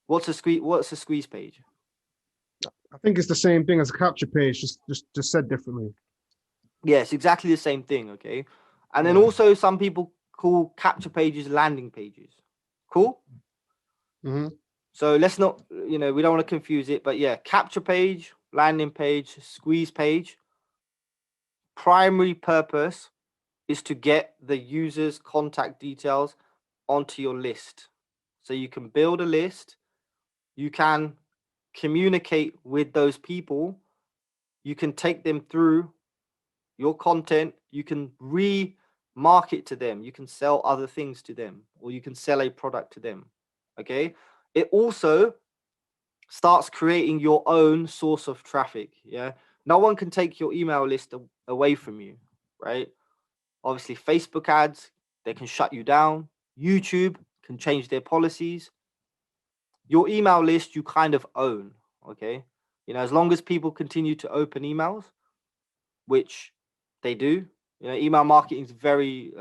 What's a squeeze page? I think it's the same thing as a capture page, just said differently. Yeah, it's exactly the same thing, okay? And then Yeah. also some people call capture pages landing pages. Cool? Mm-hmm. So let's not, we don't want to confuse it, but yeah, capture page, landing page, squeeze page. Primary purpose is to get the user's contact details onto your list. So you can build a list, you can communicate with those people, you can take them through your content, you can re-market to them, you can sell other things to them, or you can sell a product to them. Okay. It also starts creating your own source of traffic. Yeah. No one can take your email list away from you, right? Obviously, Facebook ads, they can shut you down. YouTube can change their policies. Your email list, you kind of own. Okay. As long as people continue to open emails, which they do. Email marketing is very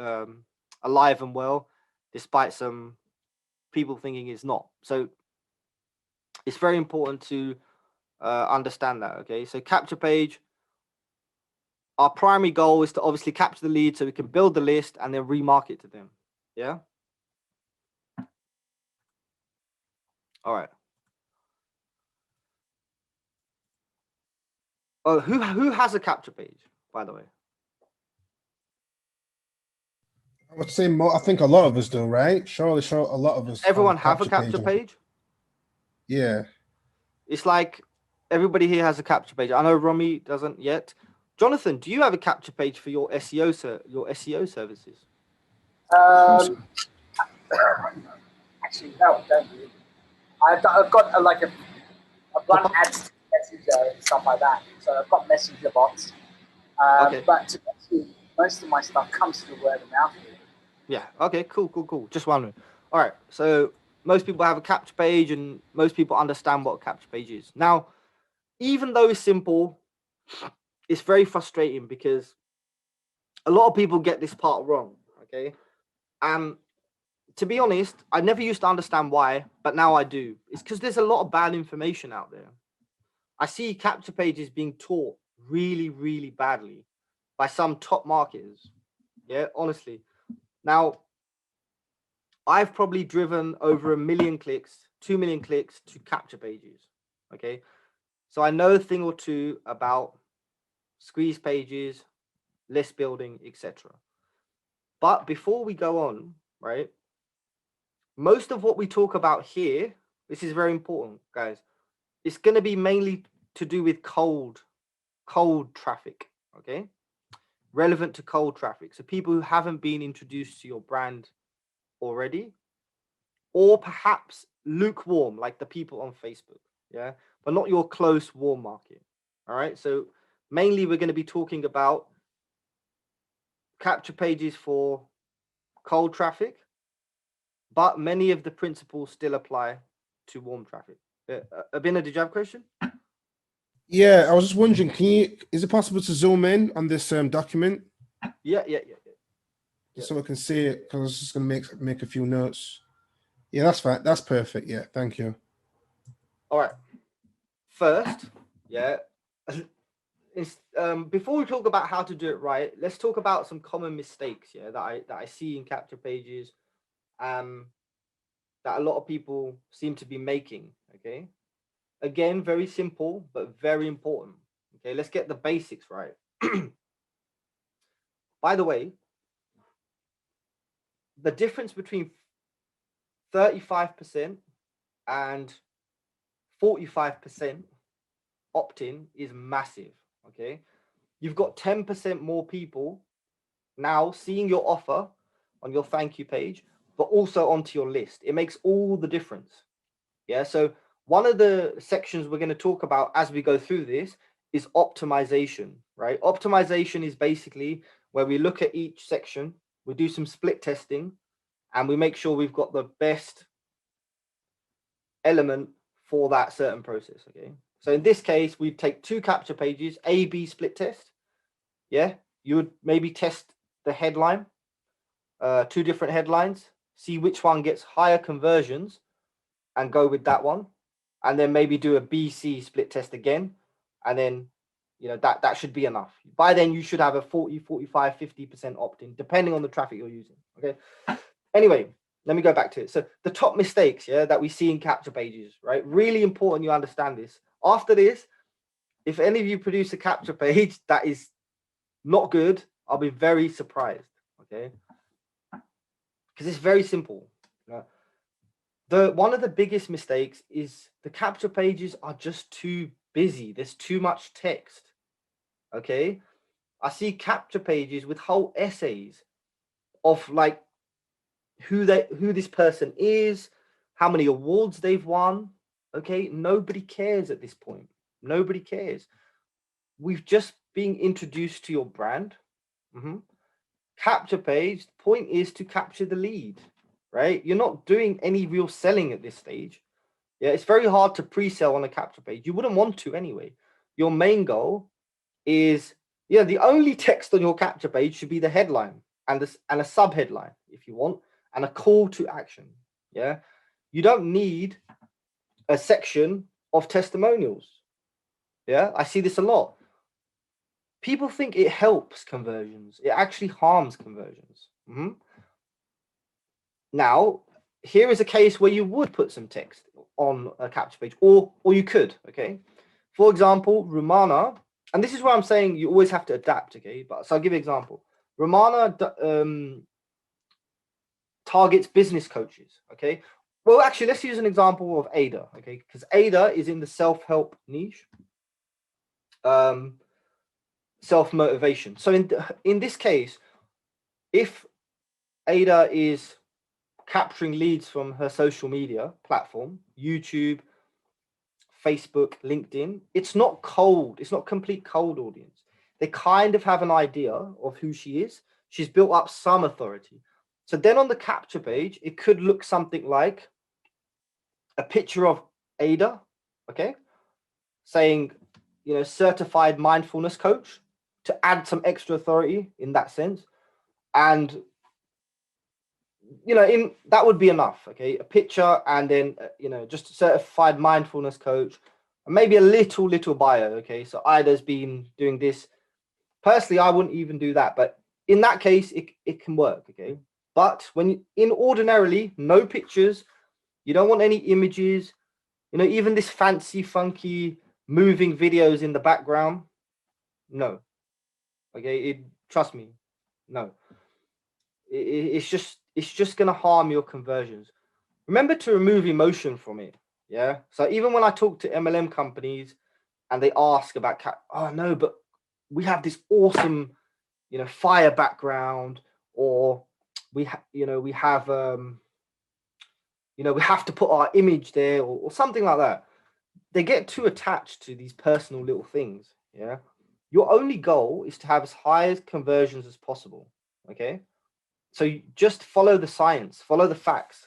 alive and well, despite some people thinking it's not. So it's very important to understand that. Okay, so capture page. Our primary goal is to obviously capture the lead so we can build the list and then remarket to them. Yeah. All right. Oh, who has a capture page, by the way? I would say more. I think a lot of us do, right? Surely, a lot of us Everyone have have a capture page? Yeah. It's like everybody here has a capture page. I know Romy doesn't yet. Jonathan, do you have a capture page for your SEO services? Um, Actually, no, I don't really. I've got like a run ads messenger and stuff like that. So I've got messenger bots. Okay. But to be honest, most of my stuff comes through word of mouth. Yeah. Okay. Cool. Just wondering. All right. So most people have a capture page, and most people understand what a capture page is. Now, even though it's simple, it's very frustrating because a lot of people get this part wrong. Okay. To be honest, I never used to understand why, but now I do. It's because there's a lot of bad information out there. I see capture pages being taught really, really badly by some top marketers. Yeah, honestly. Now, I've probably driven over 1 million clicks, 2 million clicks to capture pages. Okay. So I know a thing or two about squeeze pages, list building, etc. But before we go on, right, most of what we talk about here, this is very important, guys. It's going to be mainly to do with cold traffic, okay? Relevant to cold traffic. So people who haven't been introduced to your brand already, or perhaps lukewarm, like the people on Facebook, yeah, but not your close warm market. All right. So mainly we're going to be talking about capture pages for cold traffic, but many of the principles still apply to warm traffic. Abina, did you have a question? Yeah, I was just wondering, is it possible to zoom in on this document? Yeah. So I can see it, because I was just going to make a few notes. Yeah, that's fine. That's perfect. Yeah, thank you. All right. First, yeah, before we talk about how to do it right, let's talk about some common mistakes, yeah, that I see in capture pages, that a lot of people seem to be making. Okay, again, very simple but very important. Okay, let's get the basics right. By the way, the difference between 35% and 45% opt-in is massive. Okay, you've got 10% more people now seeing your offer on your thank you page, but also onto your list. It makes all the difference. Yeah. So one of the sections we're going to talk about as we go through this is optimization, right? Optimization is basically where we look at each section, we do some split testing, and we make sure we've got the best element for that certain process. Okay. So in this case, we take 2 capture pages, A/B split test. Yeah. You would maybe test the headline, 2 different headlines, see which one gets higher conversions, and go with that one, and then maybe do a BC split test again, and then that should be enough. By then you should have a 40, 45, 50% opt-in, depending on the traffic you're using. Okay. Anyway, let me go back to it. So the top mistakes, that we see in capture pages, right? Really important you understand this. After this, if any of you produce a capture page that is not good, I'll be very surprised. Okay. Because it's very simple. One of the biggest mistakes is the capture pages are just too busy. There's too much text. Okay. I see capture pages with whole essays of like who this person is, how many awards they've won. Okay. Nobody cares at this point. Nobody cares. We've just been introduced to your brand. Capture page, point is to capture the lead, right? You're not doing any real selling at this stage. Yeah, it's very hard to pre-sell on a capture page. You wouldn't want to anyway. Your main goal is, the only text on your capture page should be the headline and a sub-headline if you want, and a call to action. Yeah, you don't need a section of testimonials. Yeah, I see this a lot. People think it helps conversions. It actually harms conversions. Now, here is a case where you would put some text on a capture page, or you could, okay? For example, Romana, and this is where I'm saying you always have to adapt, okay? So I'll give you an example. Romana targets business coaches, okay? Well, actually, let's use an example of Ada, okay? Because Ada is in the self-help niche. Self-motivation. So in this case, if Ada is capturing leads from her social media platform, YouTube, Facebook, LinkedIn, it's not cold. It's not complete cold audience. They kind of have an idea of who she is. She's built up some authority. So then on the capture page, it could look something like a picture of Ada, okay, saying, certified mindfulness coach, to add some extra authority in that sense. And that would be enough. Okay, a picture, and then just a certified mindfulness coach, and maybe a little bio. Okay, so Ida's been doing this. Personally, I wouldn't even do that, but in that case, it can work. Okay, but ordinarily no pictures, you don't want any images, even this fancy funky moving videos in the background. No. Okay, trust me, no. It's just gonna harm your conversions. Remember to remove emotion from it. Yeah. So even when I talk to MLM companies and they ask about oh no, but we have this awesome, fire background, or we have we have to put our image there, or something like that. They get too attached to these personal little things. Yeah. Your only goal is to have as high as conversions as possible. Okay. So you just follow the science, follow the facts.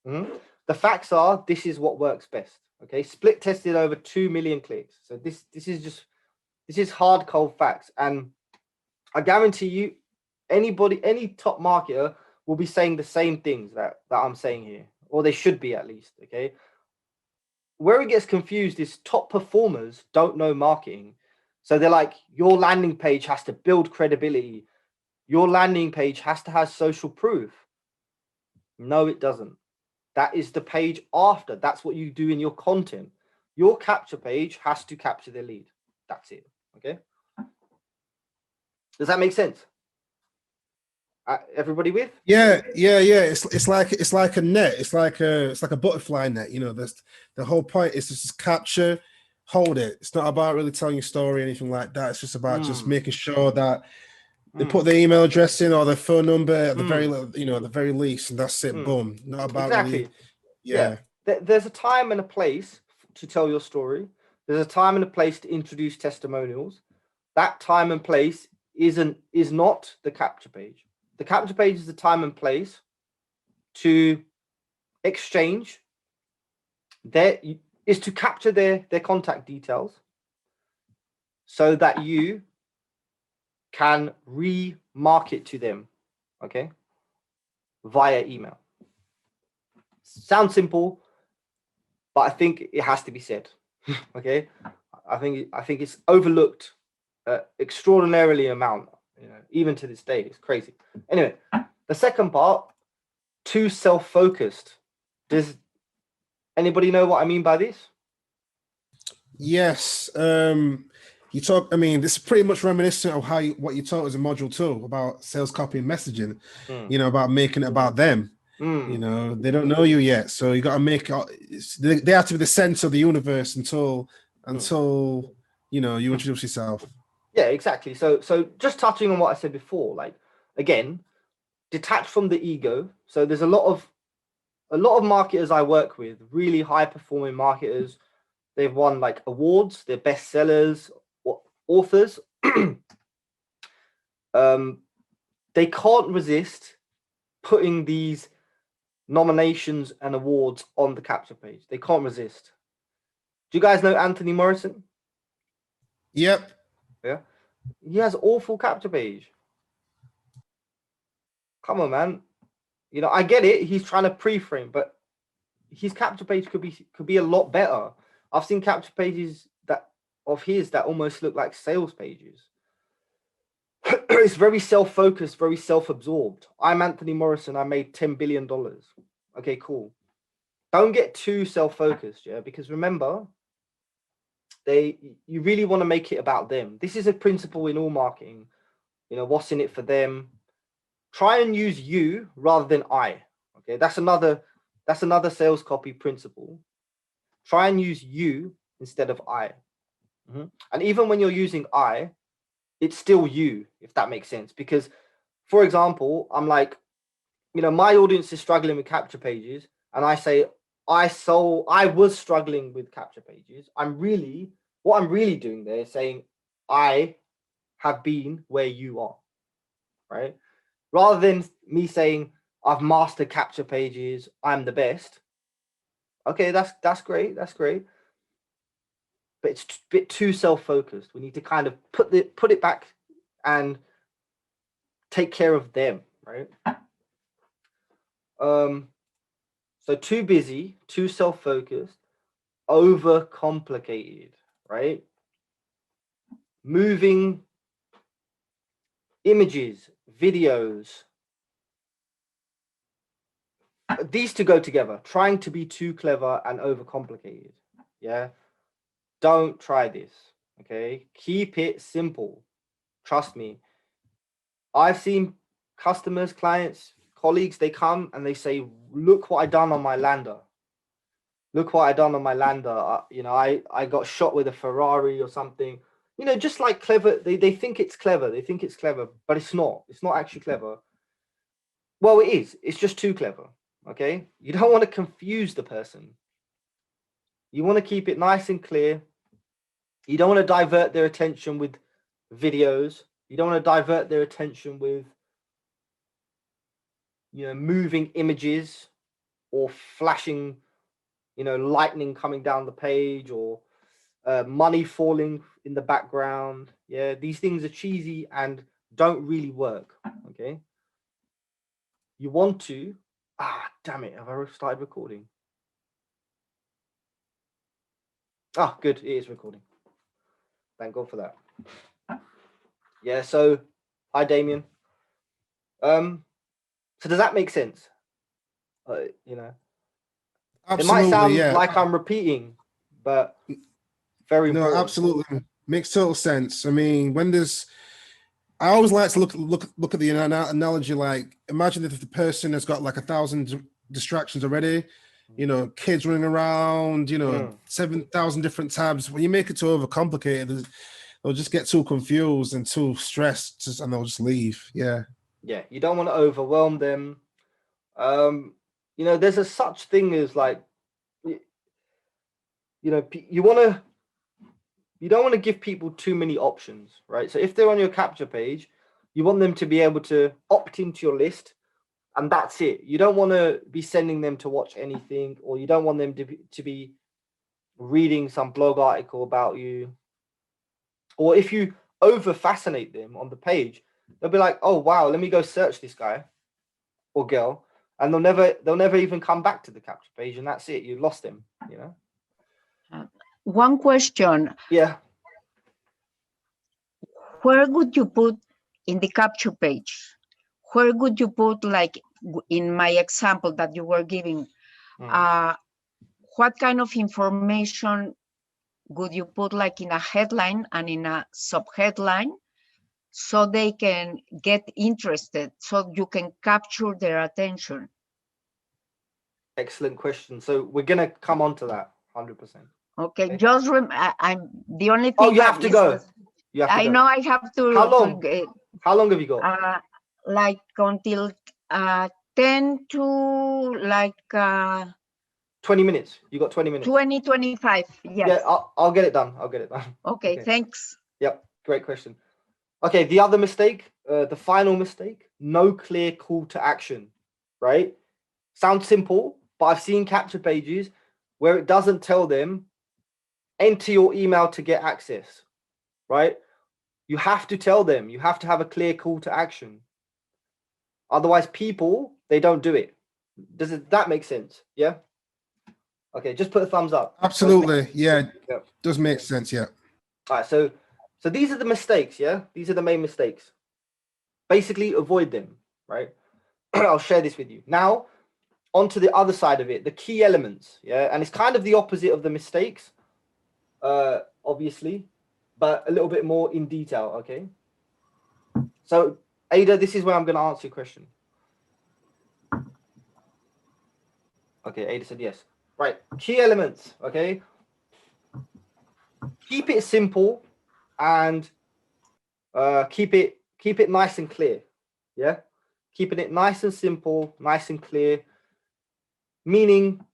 The facts are, this is what works best. Okay. Split tested over 2 million clicks. So this is hard, cold facts. And I guarantee you, any top marketer will be saying the same things that I'm saying here, or they should be at least. Okay. Where it gets confused is top performers don't know marketing. So they're like, your landing page has to build credibility. Your landing page has to have social proof. No, it doesn't. That is the page after. That's what you do in your content. Your capture page has to capture the lead. That's it. Okay. Does that make sense? Everybody with? Yeah. It's like a net. It's like a butterfly net. The whole point is to just capture, hold it. It's not about really telling your story or anything like that. It's just about just making sure that they put their email address in or their phone number at the the very least, and that's it. Boom. Not about exactly. Really, yeah. There's a time and a place to tell your story. There's a time and a place to introduce testimonials. That time and place is not the capture page. The capture page is the time and place to exchange. Is to capture their contact details so that you can remarket to them, okay, via email. Sounds simple. but I think it has to be said. Okay, I think it's overlooked extraordinarily amount. Even to this day, it's crazy. Anyway, the second part, too self-focused. Does anybody know what I mean by this? Yes. You talk. I mean, this is pretty much reminiscent of what you taught us in module 2 about sales copy and messaging. About making it about them. They don't know you yet, so you got to make it. They have to be the center of the universe until you introduce yourself. Yeah, exactly. So just touching on what I said before, like again, detached from the ego. So there's a lot of marketers I work with, really high performing marketers. They've won like awards, they're bestsellers, authors. They can't resist putting these nominations and awards on the capture page. They can't resist. Do you guys know Anthony Morrison? Yep. Yeah. He has awful capture page. Come on, man. I get it. He's trying to pre-frame, but his capture page could be a lot better. I've seen capture pages that almost look like sales pages. It's very self-focused, very self-absorbed. I'm Anthony Morrison. I made $10 billion. Okay, cool. Don't get too self-focused, yeah, because remember, you really want to make it about them. This is a principle in all marketing. What's in it for them? Try and use you rather than I. Okay, that's another sales copy principle. Try and use you instead of I. And even when you're using I, it's still you, if that makes sense. Because, for example, I'm like, my audience is struggling with capture pages, and I say, I was struggling with capture pages. What I'm really doing there is saying, I have been where you are, right? Rather than me saying, I've mastered capture pages, I'm the best. Okay, that's great. That's great. But it's a bit too self-focused. We need to kind of put it back and take care of them, right? So too busy, too self-focused, overcomplicated, right? Moving images, videos. These two go together. Trying to be too clever and overcomplicated. Yeah. Don't try this. Okay. Keep it simple. Trust me. I've seen customers, clients, colleagues, they come and they say, look what I done on my lander. Look what I done on my lander. I got shot with a Ferrari or something. Just like clever. They think it's clever. They think it's clever, but it's not. It's not actually clever. Well, it is. It's just too clever. Okay. You don't want to confuse the person. You want to keep it nice and clear. You don't want to divert their attention with videos. You don't want to divert their attention with, moving images or flashing, lightning coming down the page or money falling in the background. Yeah, these things are cheesy and don't really work. Okay. You want to, damn it. Have I started recording? Good. It is recording. Thank God for that. Yeah. So, hi, Damien. So does that make sense? Absolutely, it might sound like I'm repeating, but very important. No, absolutely makes total sense. I mean, I always like to look at the analogy. Like, imagine if the person has got like 1,000 distractions already. Kids running around. 7,000 different tabs. When you make it too overcomplicated, they'll just get too confused and too stressed, and they'll just leave. Yeah. Yeah, you don't want to overwhelm them. There's a such thing as like, you don't want to give people too many options, right? So if they're on your capture page, you want them to be able to opt into your list, and that's it. You don't want to be sending them to watch anything, or you don't want them to be reading some blog article about you. Or if you over fascinate them on the page, they'll be like, oh wow, let me go search this guy or girl, and they'll never even come back to the capture page, and that's it. You lost them. One question. Yeah. Where would you put in the capture page? Where would you put, like in my example that you were giving, what kind of information would you put like in a headline and in a subheadline so they can get interested, so you can capture their attention? Excellent question. So we're going to come on to that 100%. Okay, just I'm the only thing. Oh, you have to go. You have to I go. know I have to. How long? How long have you got? Like until 10 to like 20 minutes. You got 20 minutes. 20, 25. Yes. Yeah, I'll get it done. I'll get it done. Okay, thanks. Yep, great question. Okay, the other mistake, the final mistake, no clear call to action, right? Sounds simple, but I've seen capture pages where it doesn't tell them enter your email to get access, right? You have to tell them, you have to have a clear call to action. Otherwise, people, they don't do it. Does that make sense? Yeah? Okay, just put a thumbs up. Absolutely. Yeah, does make sense. Yeah. All right, so these are the mistakes, yeah? These are the main mistakes. Basically, avoid them, right? I'll share this with you. Now, onto the other side of it, the key elements, yeah? And it's kind of the opposite of the mistakes, obviously, but a little bit more in detail, okay? So, Ada, this is where I'm going to answer your question. Okay, Ada said yes. Right, key elements, okay? Keep it simple and keep it nice and clear, yeah? Keeping it nice and simple, nice and clear, meaning,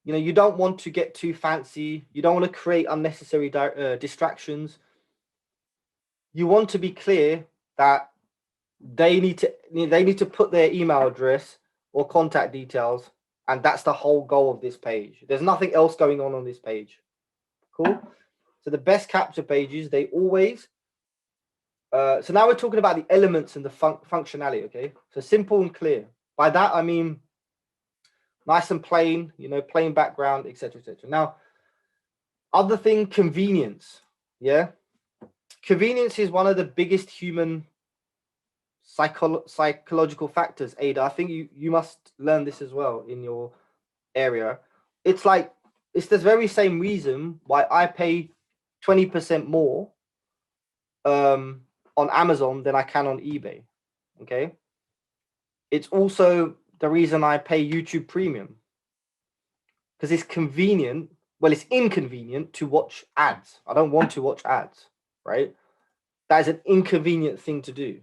you know, you don't want to get too fancy. You don't want to create unnecessary distractions. You want to be clear that they need to put their email address or contact details, and that's the whole goal of this page. There's nothing else going on this page. Cool. So the best capture pages, they always. So now we're talking about the elements and the functionality. Okay. So simple and clear. By that I mean nice and plain. You know, plain background, etc., etc. Now, other thing, convenience. Yeah. Convenience is one of the biggest human psychological factors, Ada. I think you must learn this as well in your area. It's like, it's the very same reason why I pay 20% more on Amazon than I can on eBay. Okay. It's also the reason I pay YouTube Premium, because it's convenient. Well, it's inconvenient to watch ads. I don't want to watch ads, right? That is an inconvenient thing to do.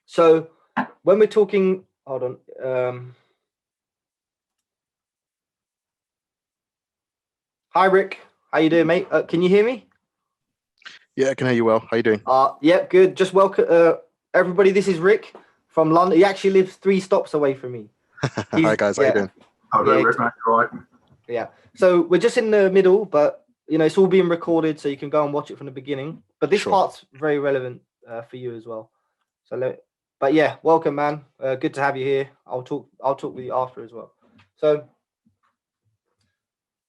So when we're talking, hold on. Hi, Rick. How you doing, mate? Can you hear me? Yeah, I can hear you well. How you doing? Yeah, good. Just welcome, everybody. This is Rick from London. He actually lives 3 stops away from me. Hi, guys. How you doing? Hello, Rick, mate. All right. Yeah. So we're just in the middle, but you know, it's all being recorded, so you can go and watch it from the beginning. But this part's very relevant for you as well. So, but yeah, welcome, man. Good to have you here. I'll talk with you after as well. So,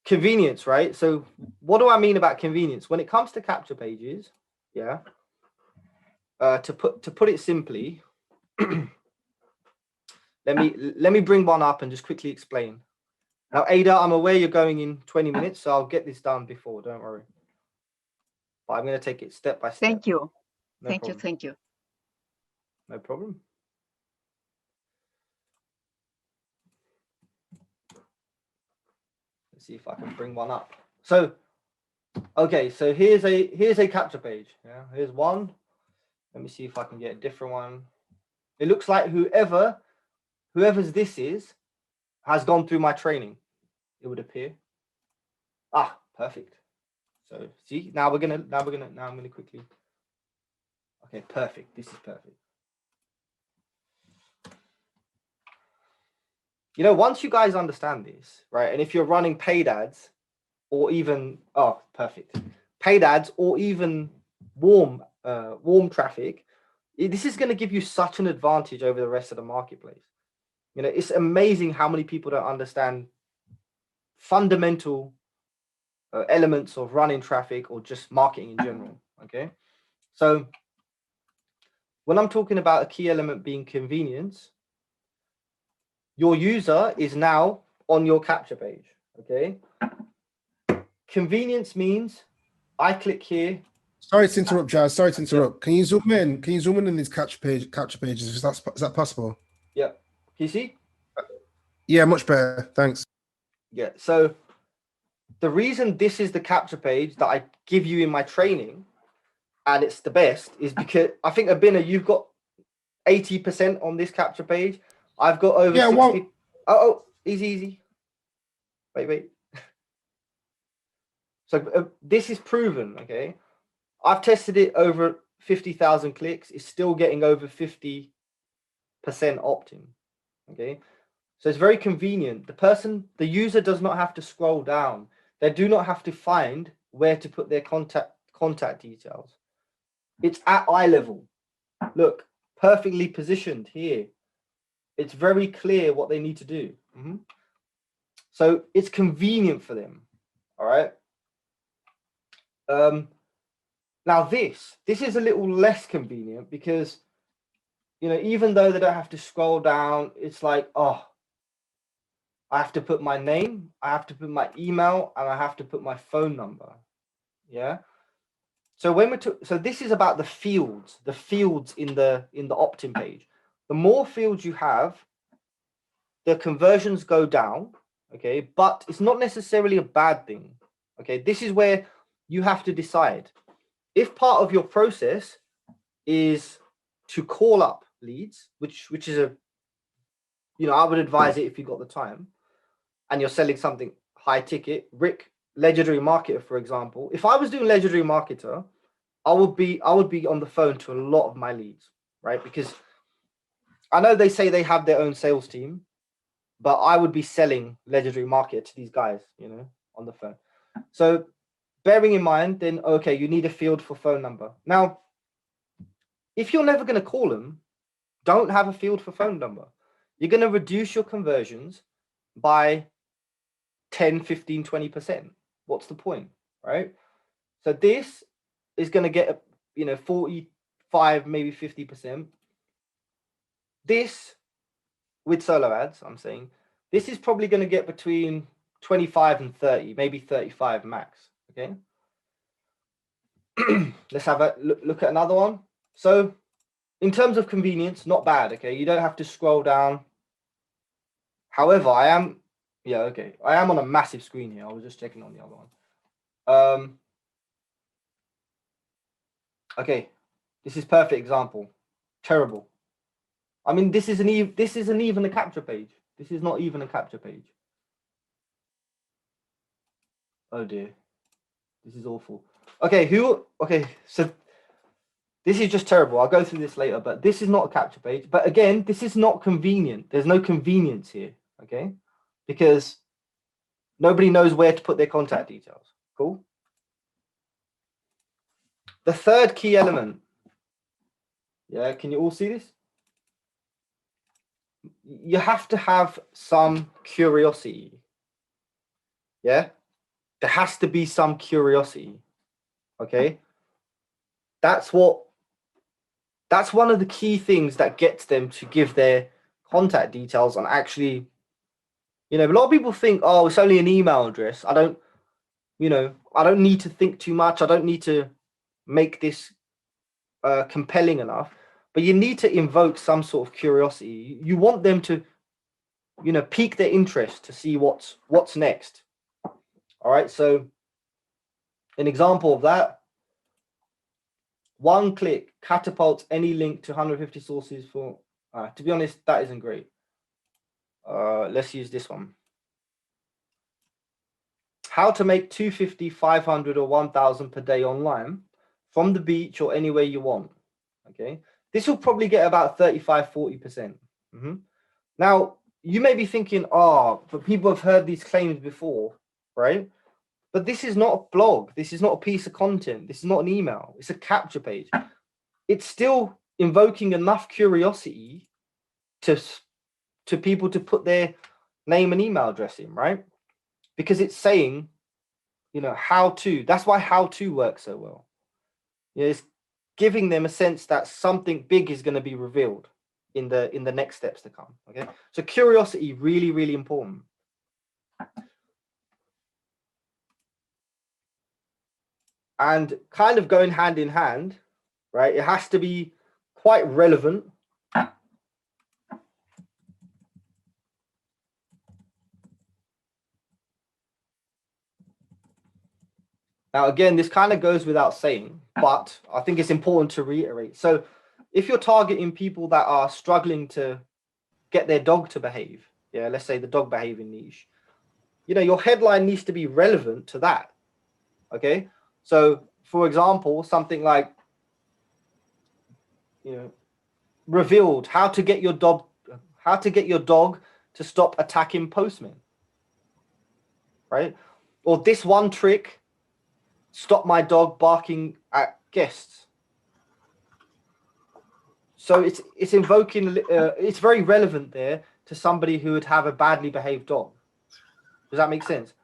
convenience, right? So, what do I mean about convenience when it comes to capture pages? Yeah. To put it simply, let me bring one up and just quickly explain. Now, Ada, I'm aware you're going in 20 minutes, so I'll get this done before. Don't worry. But I'm going to take it step by step. Thank you. No Thank problem. you. Thank you. No problem. Let's see if I can bring one up. So, okay, so here's a capture page. Yeah, here's one. Let me see if I can get a different one. It looks like whoever's this is has gone through my training. It would appear. Ah, perfect. So see, now I'm gonna quickly. Okay, perfect. This is perfect. You know, once you guys understand this, right, and if you're running paid ads, or even perfect, paid ads, or even warm traffic, this is going to give you such an advantage over the rest of the marketplace. You know, it's amazing how many people don't understand fundamental elements of running traffic or just marketing in general. Okay, so when I'm talking about a key element being convenience, your user is now on your capture page. Okay, convenience means I click here. Sorry to interrupt, Jazz. Sorry to interrupt. Can you zoom in? Can you zoom in these capture pages? Is that possible? Yeah. Can you see? Yeah, much better. Thanks. Yeah. So the reason this is the capture page that I give you in my training, and it's the best, is because I think Abina, you've got 80% on this capture page. I've got over 60. Well, oh, easy. Wait. So this is proven. Okay. I've tested it over 50,000 clicks. It's still getting over 50% opt-in. Okay. So it's very convenient. The user does not have to scroll down. They do not have to find where to put their contact details. It's at eye level. Look, perfectly positioned here. It's very clear what they need to do. So it's convenient for them. All right. Now this is a little less convenient because, even though they don't have to scroll down, it's like, oh, I have to put my name, I have to put my email, and I have to put my phone number. Yeah. So so this is about the fields in the opt-in page. The more fields you have, the conversions go down. Okay, but it's not necessarily a bad thing. Okay, this is where you have to decide. If part of your process is to call up leads, which is I would advise it if you got the time, and you're selling something high ticket. Rick, legendary marketer, for example. If I was doing legendary marketer, I would be on the phone to a lot of my leads, right? Because I know they say they have their own sales team, but I would be selling legendary marketer to these guys, on the phone. So bearing in mind, then, okay, you need a field for phone number. Now, if you're never going to call them, don't have a field for phone number. You're going to reduce your conversions by 10, 15, 20%. What's the point, right? So this is going to get, 45, maybe 50%. This, with solo ads, I'm saying, this is probably going to get between 25 and 30, maybe 35 max, okay? Let's have a look at another one. So in terms of convenience, not bad, okay? You don't have to scroll down. However, I am on a massive screen here. I was just checking on the other one. Okay, this is perfect example. Terrible. I mean, this isn't even a capture page. This is not even a capture page. Oh dear, this is awful. Okay, so this is just terrible. I'll go through this later, but this is not a capture page. But again, this is not convenient. There's no convenience here, okay? Because nobody knows where to put their contact details. Cool. The third key element. Yeah, can you all see this? You have to have some curiosity. Yeah, there has to be some curiosity. Okay, that's one of the key things that gets them to give their contact details. And actually, a lot of people think, oh, it's only an email address. I don't need to think too much. I don't need to make this compelling enough. But you need to invoke some sort of curiosity. You want them to, pique their interest to see what's next. All right. So an example of that, one click catapults any link to 150 sources for, to be honest, that isn't great. Let's use this one. How to make 250, 500 or 1,000 per day online from the beach or anywhere you want. Okay. This will probably get about 35, 40%. Now, you may be thinking, but people have heard these claims before, right? But this is not a blog. This is not a piece of content. This is not an email. It's a capture page. It's still invoking enough curiosity to people to put their name and email address in, right? because it's saying, how to. That's why how to works so well. It's giving them a sense that something big is going to be revealed in the next steps to come. Okay, so curiosity, really, really important. And kind of going hand in hand, right? It has to be quite relevant. Now, again, this kind of goes without saying, but I think it's important to reiterate. So if you're targeting people that are struggling to get their dog to behave, let's say the dog behaving niche, your headline needs to be relevant to that. Okay. So for example, something like, revealed how to get your dog to stop attacking postmen. Right. Or this one trick, stop my dog barking at guests. So it's invoking, it's very relevant there to somebody who would have a badly behaved dog. Does that make sense?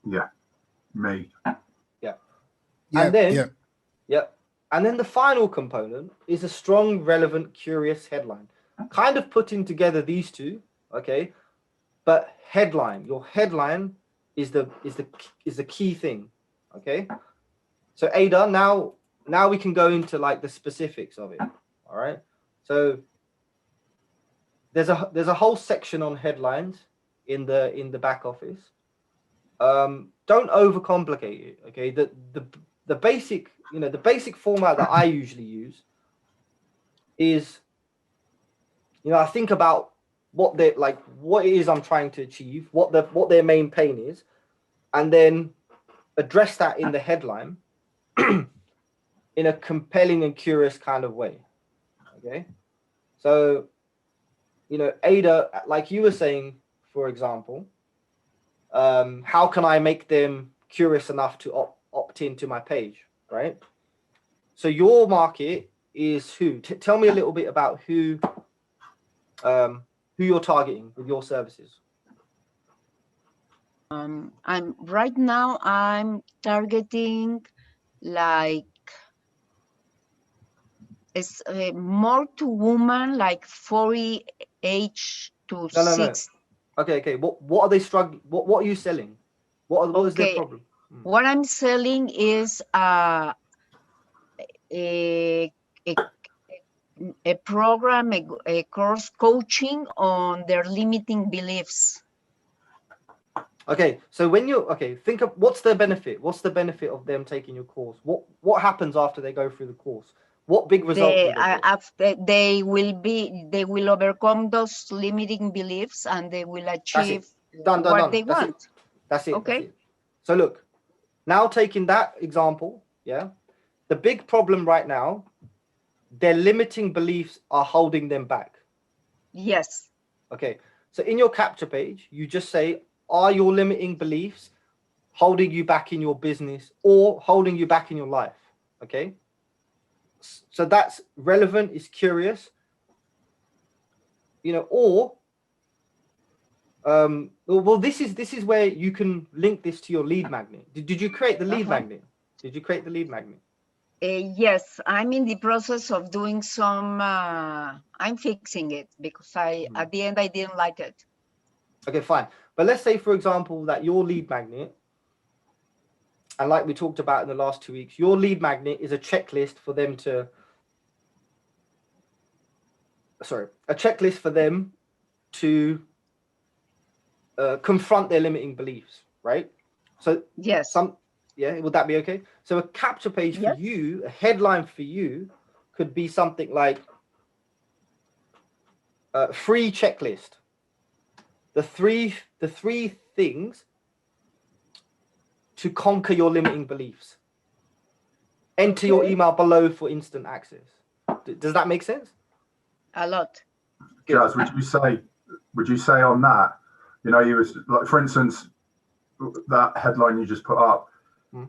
Yeah, me. Yeah. And then, And then the final component is a strong, relevant, curious headline. Kind of putting together these two, okay? But headline, your headline is the key thing, okay? So Ada, now we can go into like the specifics of it. All right. So there's a whole section on headlines in the back office. Don't overcomplicate it. Okay. The basic, the basic format that I usually use is, I think about what it is I'm trying to achieve, what their main pain is, and then address that in the headline in a compelling and curious kind of way. Okay. So, Ada, like you were saying, for example, how can I make them curious enough to opt into my page, right? So your market is who? Tell me a little bit about who you're targeting with your services. Right now I'm targeting like it's more to women, like 40 age to 60. Okay. What are they struggling? What are you selling? What is their problem? What I'm selling is a program, a course coaching on their limiting beliefs. Okay, so when think of what's their benefit? What's the benefit of them taking your course? What happens after they go through the course? What big results? They will overcome those limiting beliefs and they will achieve what they want. That's it. Okay. That's it. So look, now taking that example, the big problem right now, their limiting beliefs are holding them back. Yes. Okay, so in your capture page, you just say, are your limiting beliefs holding you back in your business or holding you back in your life? Okay. So that's relevant, it's curious, or well, this is where you can link this to your lead magnet. Did you create the lead magnet? Did you create the lead magnet? Yes, I'm in the process of doing some, I'm fixing it because at the end I didn't like it. Okay, fine. But let's say, for example, that your lead magnet, and like we talked about in the last 2 weeks, your lead magnet is a checklist for them to confront their limiting beliefs, right? So yes, would that be okay? So a capture page for you, a headline for you, could be something like free checklist. The three things to conquer your limiting beliefs. Enter your email below for instant access. Does that make sense? A lot. Jazz, would you say on that, you was like, for instance, that headline you just put up, I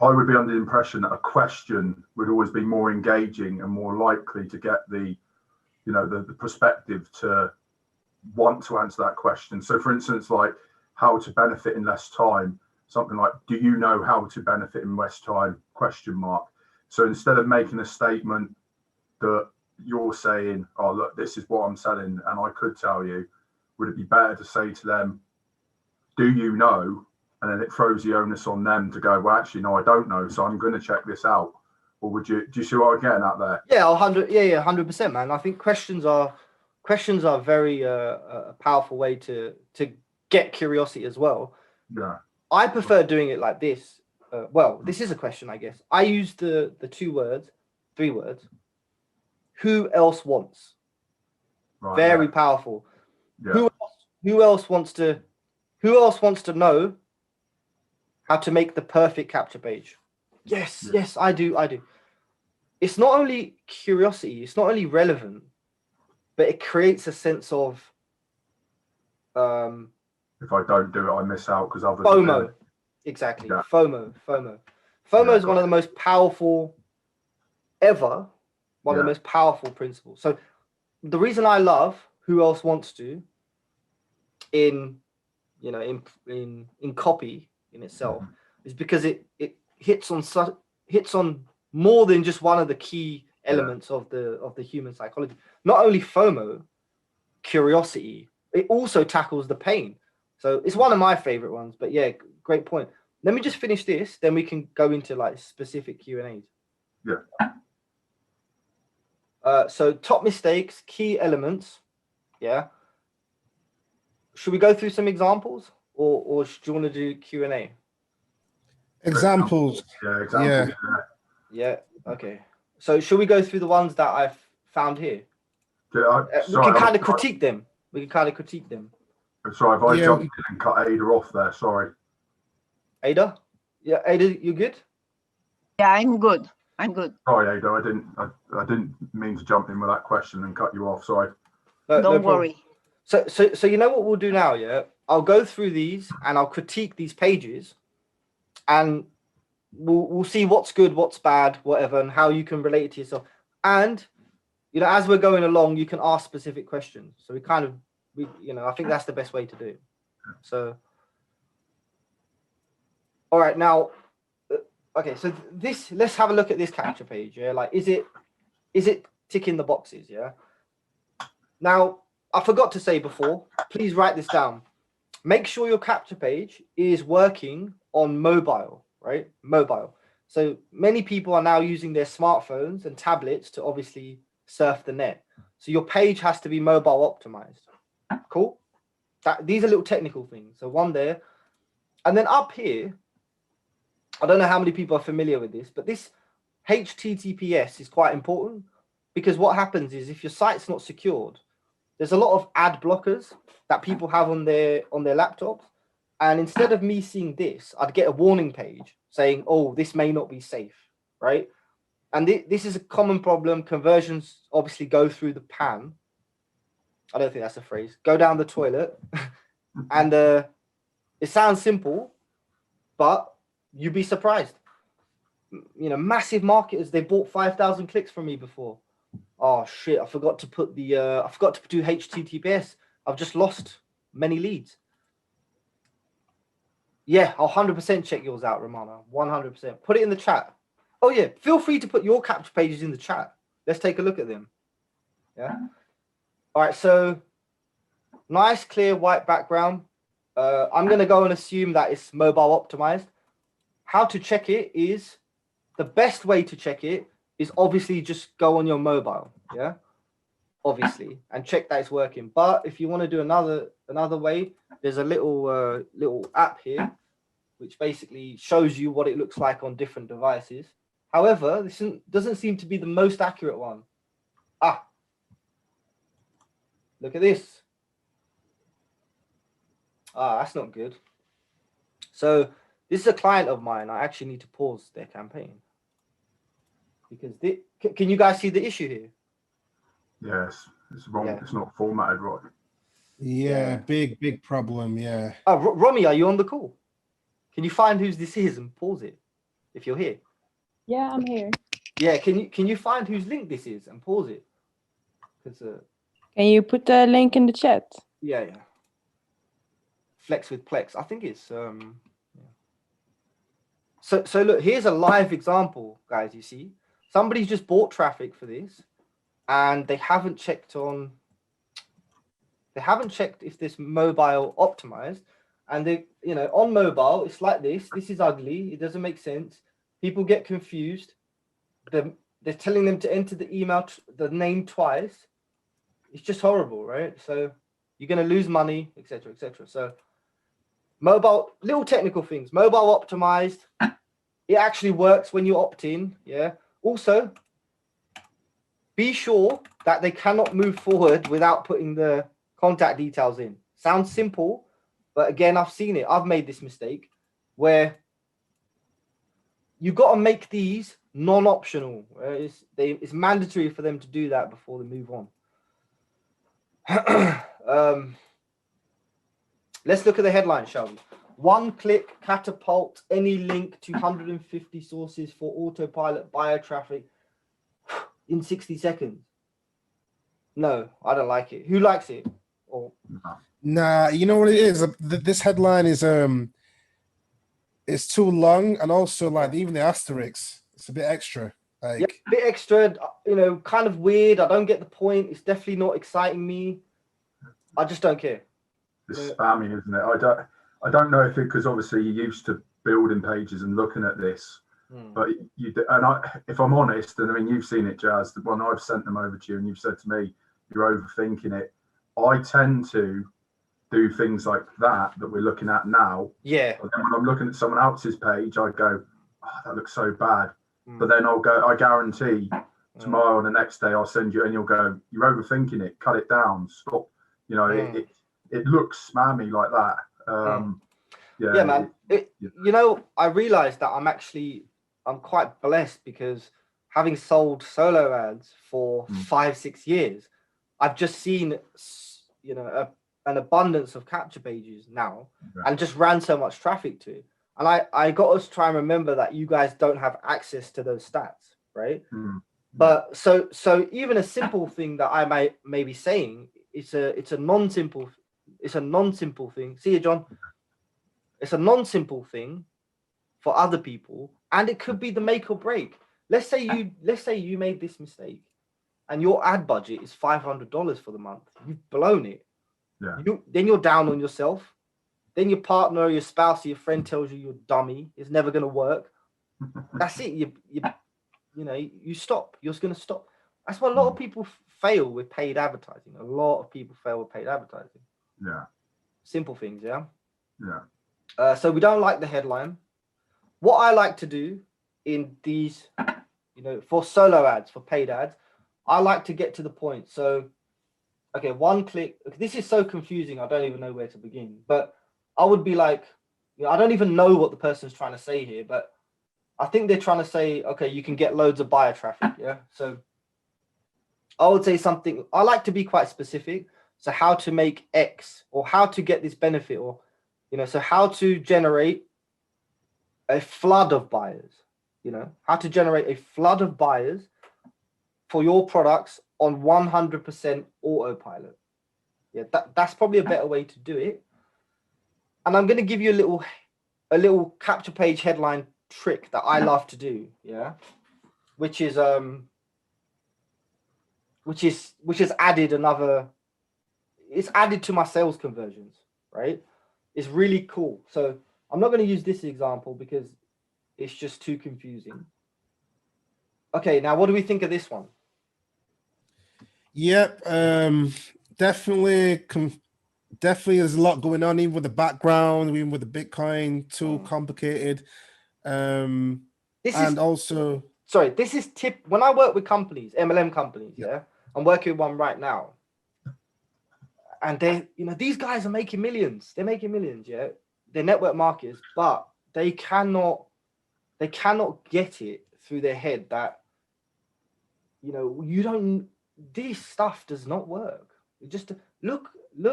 would be under the impression that a question would always be more engaging and more likely to get the perspective to want to answer that question. So for instance, like how to benefit in less time, something like, do you know how to benefit in less time, ? So instead of making a statement that you're saying, oh, look, this is what I'm selling and I could tell you, would it be better to say to them, do you know? And then it throws the onus on them to go, well, actually, no, I don't know. So I'm going to check this out. Or do you see what I'm getting at there? Yeah, 100%, man. I think questions are very a powerful way to get curiosity as well. Yeah. I prefer doing it like this. Well, this is a question, I guess. I use the 3 words. Who else wants? Right, Very powerful. Yeah. Who else wants to know how to make the perfect capture page? Yes, I do. It's not only curiosity, it's not only relevant, but it creates a sense of if I don't do it, I miss out because others FOMO. Exactly. Yeah. FOMO is one of the most powerful ever, one of the most powerful principles. So the reason I love Who Else Wants To in copy in itself is because it hits on more than just one of the key elements of the human psychology. Not only FOMO, curiosity, it also tackles the pain. So it's one of my favorite ones. But yeah, great point. Let me just finish this, then we can go into like specific Q&As. Yeah. So top mistakes, key elements. Yeah. Should we go through some examples, or do you want to do Q&A? Examples. Yeah, examples. Yeah. Okay. So should we go through the ones that I've found here? Yeah, We can kind of critique them. Sorry, if I jumped in and cut Ada off there, sorry. Ada? Yeah, Ada, you good? Yeah, I'm good. Sorry, Ada, I didn't mean to jump in with that question and cut you off. Sorry. Don't worry. So you know what we'll do now, yeah? I'll go through these and I'll critique these pages, and we'll see what's good, what's bad, whatever, and how you can relate it to yourself. And as we're going along, you can ask specific questions. So I think that's the best way to do it. So, all right, now, okay, so let's have a look at this capture page. Yeah, like, is it ticking the boxes? Yeah. Now, I forgot to say before, please write this down. Make sure your capture page is working on mobile, right? Mobile. So many people are now using their smartphones and tablets to obviously surf the net. So your page has to be mobile optimized. Cool. These are little technical things. So one there. And then up here, I don't know how many people are familiar with this, but this HTTPS is quite important, because what happens is if your site's not secured, there's a lot of ad blockers that people have on their laptops. And instead of me seeing this, I'd get a warning page saying, oh, this may not be safe, right? And this is a common problem. Conversions obviously go through the pan. I don't think that's a phrase. Go down the toilet. And it sounds simple, but you'd be surprised. Massive marketers, they bought 5,000 clicks from me before. Oh shit, I forgot to do HTTPS. I've just lost many leads. Yeah, I'll 100% check yours out, Romana. 100%. Put it in the chat. Oh yeah, feel free to put your capture pages in the chat. Let's take a look at them. Yeah. All right, so nice, clear, white background. I'm going to go and assume that it's mobile optimized. How to check it is, the best way to check it is obviously just go on your mobile, yeah, obviously, and check that it's working. But if you want to do another way, there's a little app here which basically shows you what it looks like on different devices. However, this doesn't seem to be the most accurate one. Look at this. That's not good. So this is a client of mine. I actually need to pause their campaign, because can you guys see the issue here? Yes, it's wrong. Yeah. It's not formatted right. Yeah, big problem. Yeah. Romy, are you on the call? Can you find whose this is and pause it if you're here? Yeah, I'm here. Yeah, can you find whose link this is and pause it? Can you put the link in the chat? Yeah. Flex with Plex. I think it's So look, here's a live example, guys. You see, somebody's just bought traffic for this, and they haven't checked if this mobile optimized, and they, on mobile, it's like this. This is ugly. It doesn't make sense. People get confused. They're telling them to enter the email, the name twice. It's just horrible, right? So you're going to lose money, etc., etc. So mobile, little technical things. Mobile optimized. It actually works when you opt in. Yeah. Also, be sure that they cannot move forward without putting the contact details in. Sounds simple, but again, I've seen it. I've made this mistake where you've got to make these non-optional. It's mandatory for them to do that before they move on. Let's look at the headline, shall we? One-click catapult any link to 150 sources for autopilot bio traffic in 60 seconds. No, I don't like it. Who likes it? Or Nah, you know what it is? This headline is it's too long, and also like even the asterisks, it's a bit extra. Like yeah, a bit extra, kind of weird. I don't get the point. It's definitely not exciting me. I just don't care. It's spammy, isn't it? I don't know if because obviously you're used to building pages and looking at this, but if I'm honest, and I mean you've seen it, Jazz. When I've sent them over to you, and you've said to me you're overthinking it, I tend to do things like that we're looking at now. Yeah. But then when I'm looking at someone else's page, I go, oh, that looks so bad. But then I guarantee tomorrow or the next day I'll send you, and you'll go, you're overthinking it. Cut it down. Stop. It looks spammy like that. Yeah, man. I realized that I'm quite blessed because having sold solo ads for 5-6 years, I've just seen, an abundance of capture pages now, and just ran so much traffic to it. And I got us try and remember that you guys don't have access to those stats, right? But so even a simple thing that I may be saying, it's a non-simple thing. See you, John. It's a non-simple thing for other people, and it could be the make or break. Let's say you made this mistake, and your ad budget is $500 for the month. You've blown it. Yeah. Then you're down on yourself. Then your partner, your spouse, or your friend tells you you're a dummy. It's never going to work. That's it. You stop. You're just going to stop. That's why a lot of people fail with paid advertising. A lot of people fail with paid advertising. Yeah. Simple things, yeah? Yeah. So we don't like the headline. What I like to do in these, for solo ads, for paid ads, I like to get to the point. So, okay, one click. This is so confusing. I don't even know where to begin. But I would be like, I don't even know what the person's trying to say here, but I think they're trying to say, okay, you can get loads of buyer traffic. Yeah. So I would say something. I like to be quite specific. So how to make X, or how to get this benefit, or, so how to generate a flood of buyers, how to generate a flood of buyers for your products on 100% autopilot. Yeah, that's probably a better way to do it. And I'm going to give you a little capture page headline trick that I love to do. Yeah, which has added another. It's added to my sales conversions, right? It's really cool. So I'm not going to use this example because it's just too confusing. Okay, now what do we think of this one? Yep, definitely there's a lot going on, even with the background, even with the Bitcoin, too complicated. When I work with companies, MLM companies, I'm working with one right now. And these guys are making millions. They're making millions, yeah. They're network marketers, but they cannot get it through their head that, this stuff does not work. Just look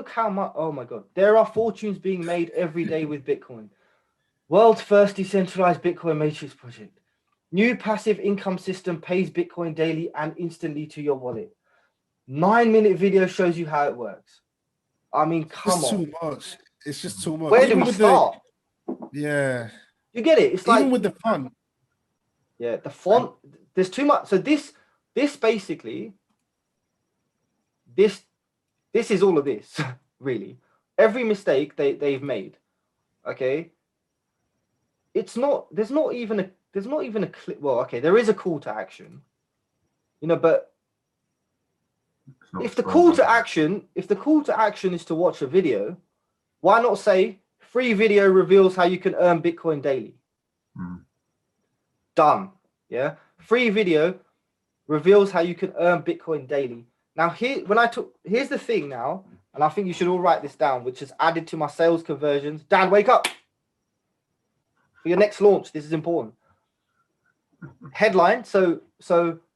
how much, oh my God, there are fortunes being made every day with Bitcoin. World's first decentralized Bitcoin matrix project. New passive income system pays Bitcoin daily and instantly to your wallet. 9-minute video shows you how it works. I mean, come It's on. too much. It's just too much. Where do Even we with start? Yeah. You get it? It's like Even with the font. Yeah, the font. There's too much. So this basically, this is all of this, really. Every mistake they've made, okay? It's not. There's not even a clip. Well, okay, there is a call to action, but if the call to action is to watch a video, why not say free video reveals how you can earn Bitcoin daily? Done. Yeah, free video reveals how you can earn Bitcoin daily. Now here's the thing now, and I think you should all write this down, which is added to my sales conversions. Dan, wake up for your next launch. This is important. Headline. So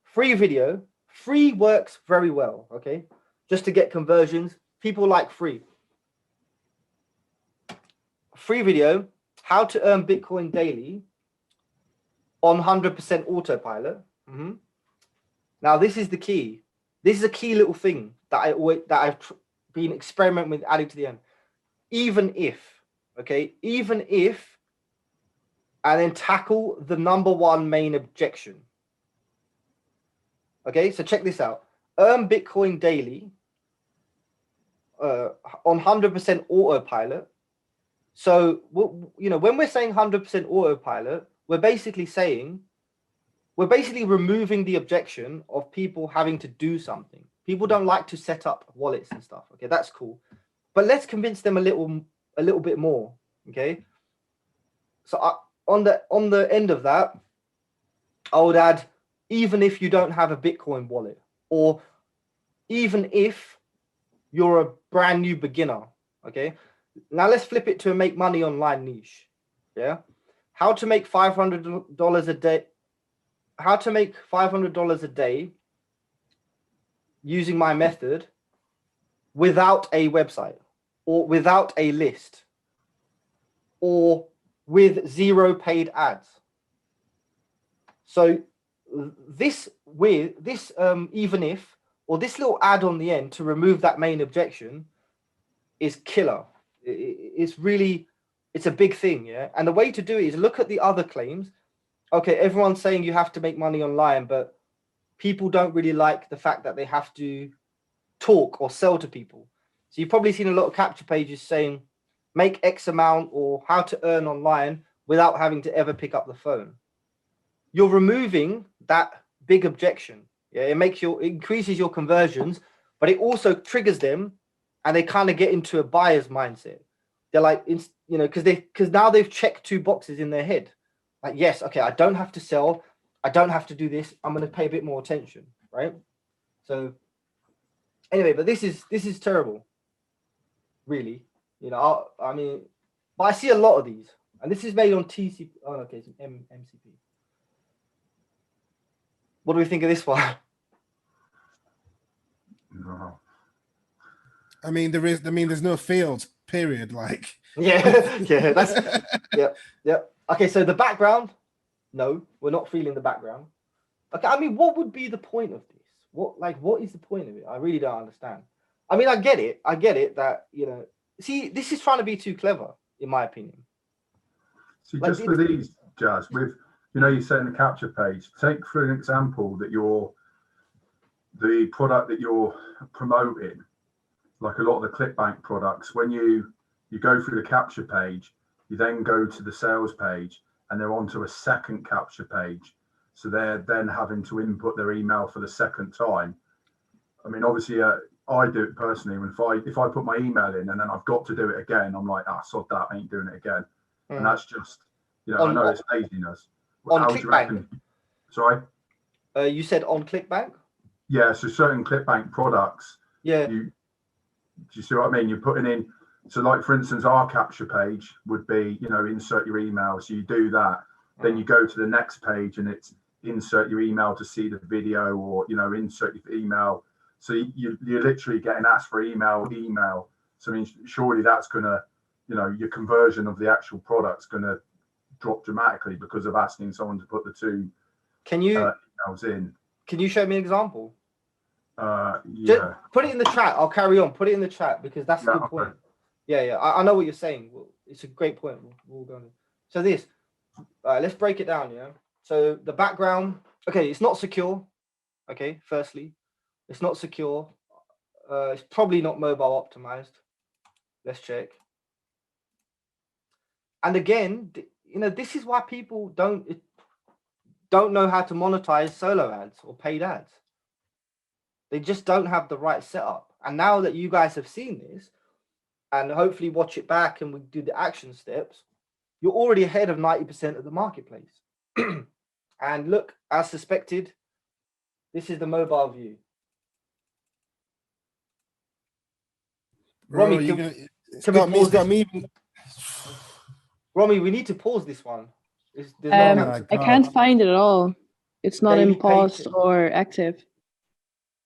free video. Free works very well. Okay, just to get conversions. People like free. Free video. How to earn Bitcoin daily on 100% autopilot. Now this is the key. This is a key little thing that I've been experimenting with adding to the end. Even if, and then tackle the number one main objection. Okay, so check this out. Earn Bitcoin daily on 100% autopilot. So, when we're saying 100% autopilot, we're basically removing the objection of people having to do something. People don't like to set up wallets and stuff. Okay, that's cool. But let's convince them a little bit more. Okay. So on the end of that, I would add, even if you don't have a Bitcoin wallet, or even if you're a brand new beginner. Okay. Now let's flip it to a make money online niche. Yeah. How to make $500 a day. How to make $500 a day using my method without a website, or without a list, or with 0 paid ads. So even if, or this little add on the end to remove that main objection is killer. It's a big thing. Yeah. And the way to do it is look at the other claims. Okay, everyone's saying you have to make money online, but people don't really like the fact that they have to talk or sell to people. So you've probably seen a lot of capture pages saying make X amount or how to earn online without having to ever pick up the phone. You're removing that big objection. Yeah, it increases your conversions, but it also triggers them, and they kind of get into a buyer's mindset. They're like, because now they've checked 2 boxes in their head. Like, yes, okay, I don't have to sell. I don't have to do this. I'm going to pay a bit more attention, right? So anyway, but this is terrible, really. But I see a lot of these, and this is made on TCP. Oh, okay, it's an MCP. What do we think of this one? No. There's no field, period. Like, that's yeah. Okay, so the background, no, we're not feeling the background. Okay, what would be the point of this? What is the point of it? I really don't understand. I get it that, see, this is trying to be too clever, in my opinion. See, just for these, Jazz, with, you say in the capture page, take for an example that the product that you're promoting, like a lot of the ClickBank products, when you go through the capture page, you then go to the sales page, and they're onto a second capture page. So they're then having to input their email for the second time. Obviously, I do it personally. If I put my email in and then I've got to do it again, I'm like, sod that, I ain't doing it again. And that's just, I know it's laziness. On ClickBank? Sorry? You said on ClickBank? Yeah, so certain ClickBank products, yeah. Do you see what I mean? You're putting in, so like for instance, our capture page would be, insert your email. So you do that, then you go to the next page and it's insert your email to see the video, or, insert your email. So you're literally getting asked for email. So surely that's going to, your conversion of the actual product's going to drop dramatically because of asking someone to put the 2 emails in. Can you show me an example? Just Yeah. put it in the chat. I'll carry on. Put it in the chat because that's a good point. Yeah. I know what you're saying. It's a great point. We'll go on. So this, let's break it down. Yeah. So the background. Okay, it's not secure. Okay, firstly, it's not secure. It's probably not mobile optimized. Let's check. And again, this is why people don't know how to monetize solo ads or paid ads. They just don't have the right setup. And now that you guys have seen this, and hopefully watch it back and we do the action steps, you're already ahead of 90% of the marketplace. And look, as suspected, this is the mobile view. Bro, Romy, it's got me. Romy, we need to pause this one. my I can't find it at all. It's not Daily in paused paycheck. or active.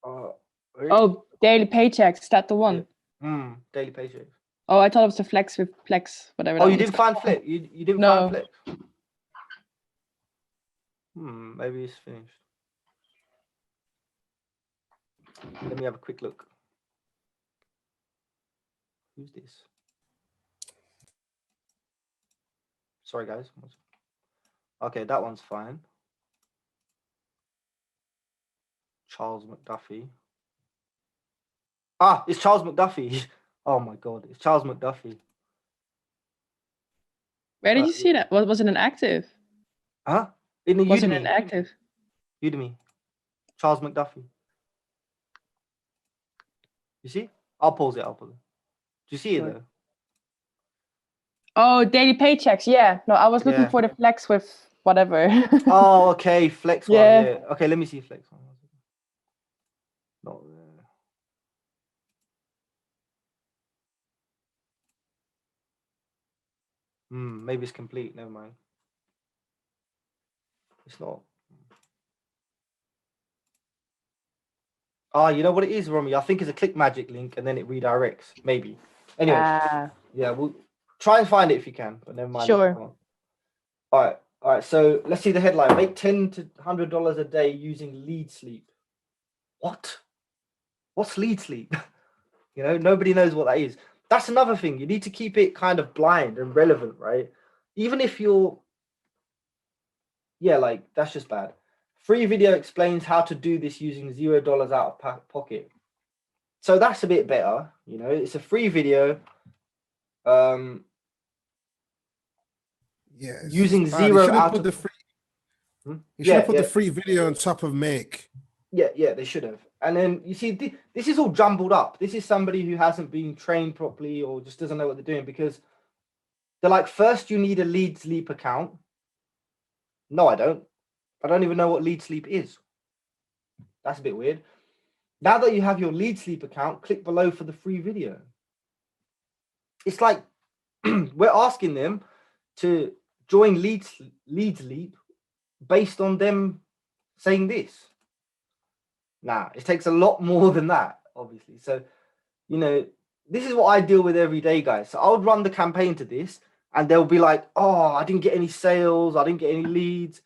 Really? Oh, daily paychecks. Is that the one? Yeah. Daily paycheck. Oh, I thought it was the flex with flex, whatever. Oh, you didn't find Flex? You didn't find Flex? Maybe it's finished. Let me have a quick look. Who's this? Sorry, guys. Okay, that one's fine. Charles McDuffie. It's Charles McDuffie. Oh my God, it's Charles McDuffie. Where did you see that? Was it an active? In the Was Udemy. it an active? Udemy. Charles McDuffie. You see? I'll pause it. Do you see it though? Oh, daily paychecks. Yeah. No, I was looking for the flex with whatever. Oh, okay. Flex one. Yeah. Okay, let me see flex one. Not there. Maybe it's complete. Never mind. It's not. You know what it is, Romy? I think it's a click magic link and then it redirects. Maybe. Anyway. Yeah, we'll try and find it if you can, but never mind. Sure. All right. So let's see the headline. Make $10 to $100 a day using lead sleep. What? What's lead sleep? Nobody knows what that is. That's another thing. You need to keep it kind of blind and relevant, right? Even if you're, that's just bad. Free video explains how to do this using $0 out of pocket. So that's a bit better. It's a free video. Using zero out of the free. You should have put the free video on top of make. Yeah, they should have. And then you see, this is all jumbled up. This is somebody who hasn't been trained properly or just doesn't know what they're doing, because they're like, first you need a lead sleep account. No, I don't. I don't even know what lead sleep is. That's a bit weird. Now that you have your lead sleep account, click below for the free video. It's like we're asking them to join lead sleep based on them saying this. Nah, it takes a lot more than that, obviously. So, this is what I deal with every day, guys. So I would run the campaign to this and they'll be like, oh, I didn't get any sales. I didn't get any leads.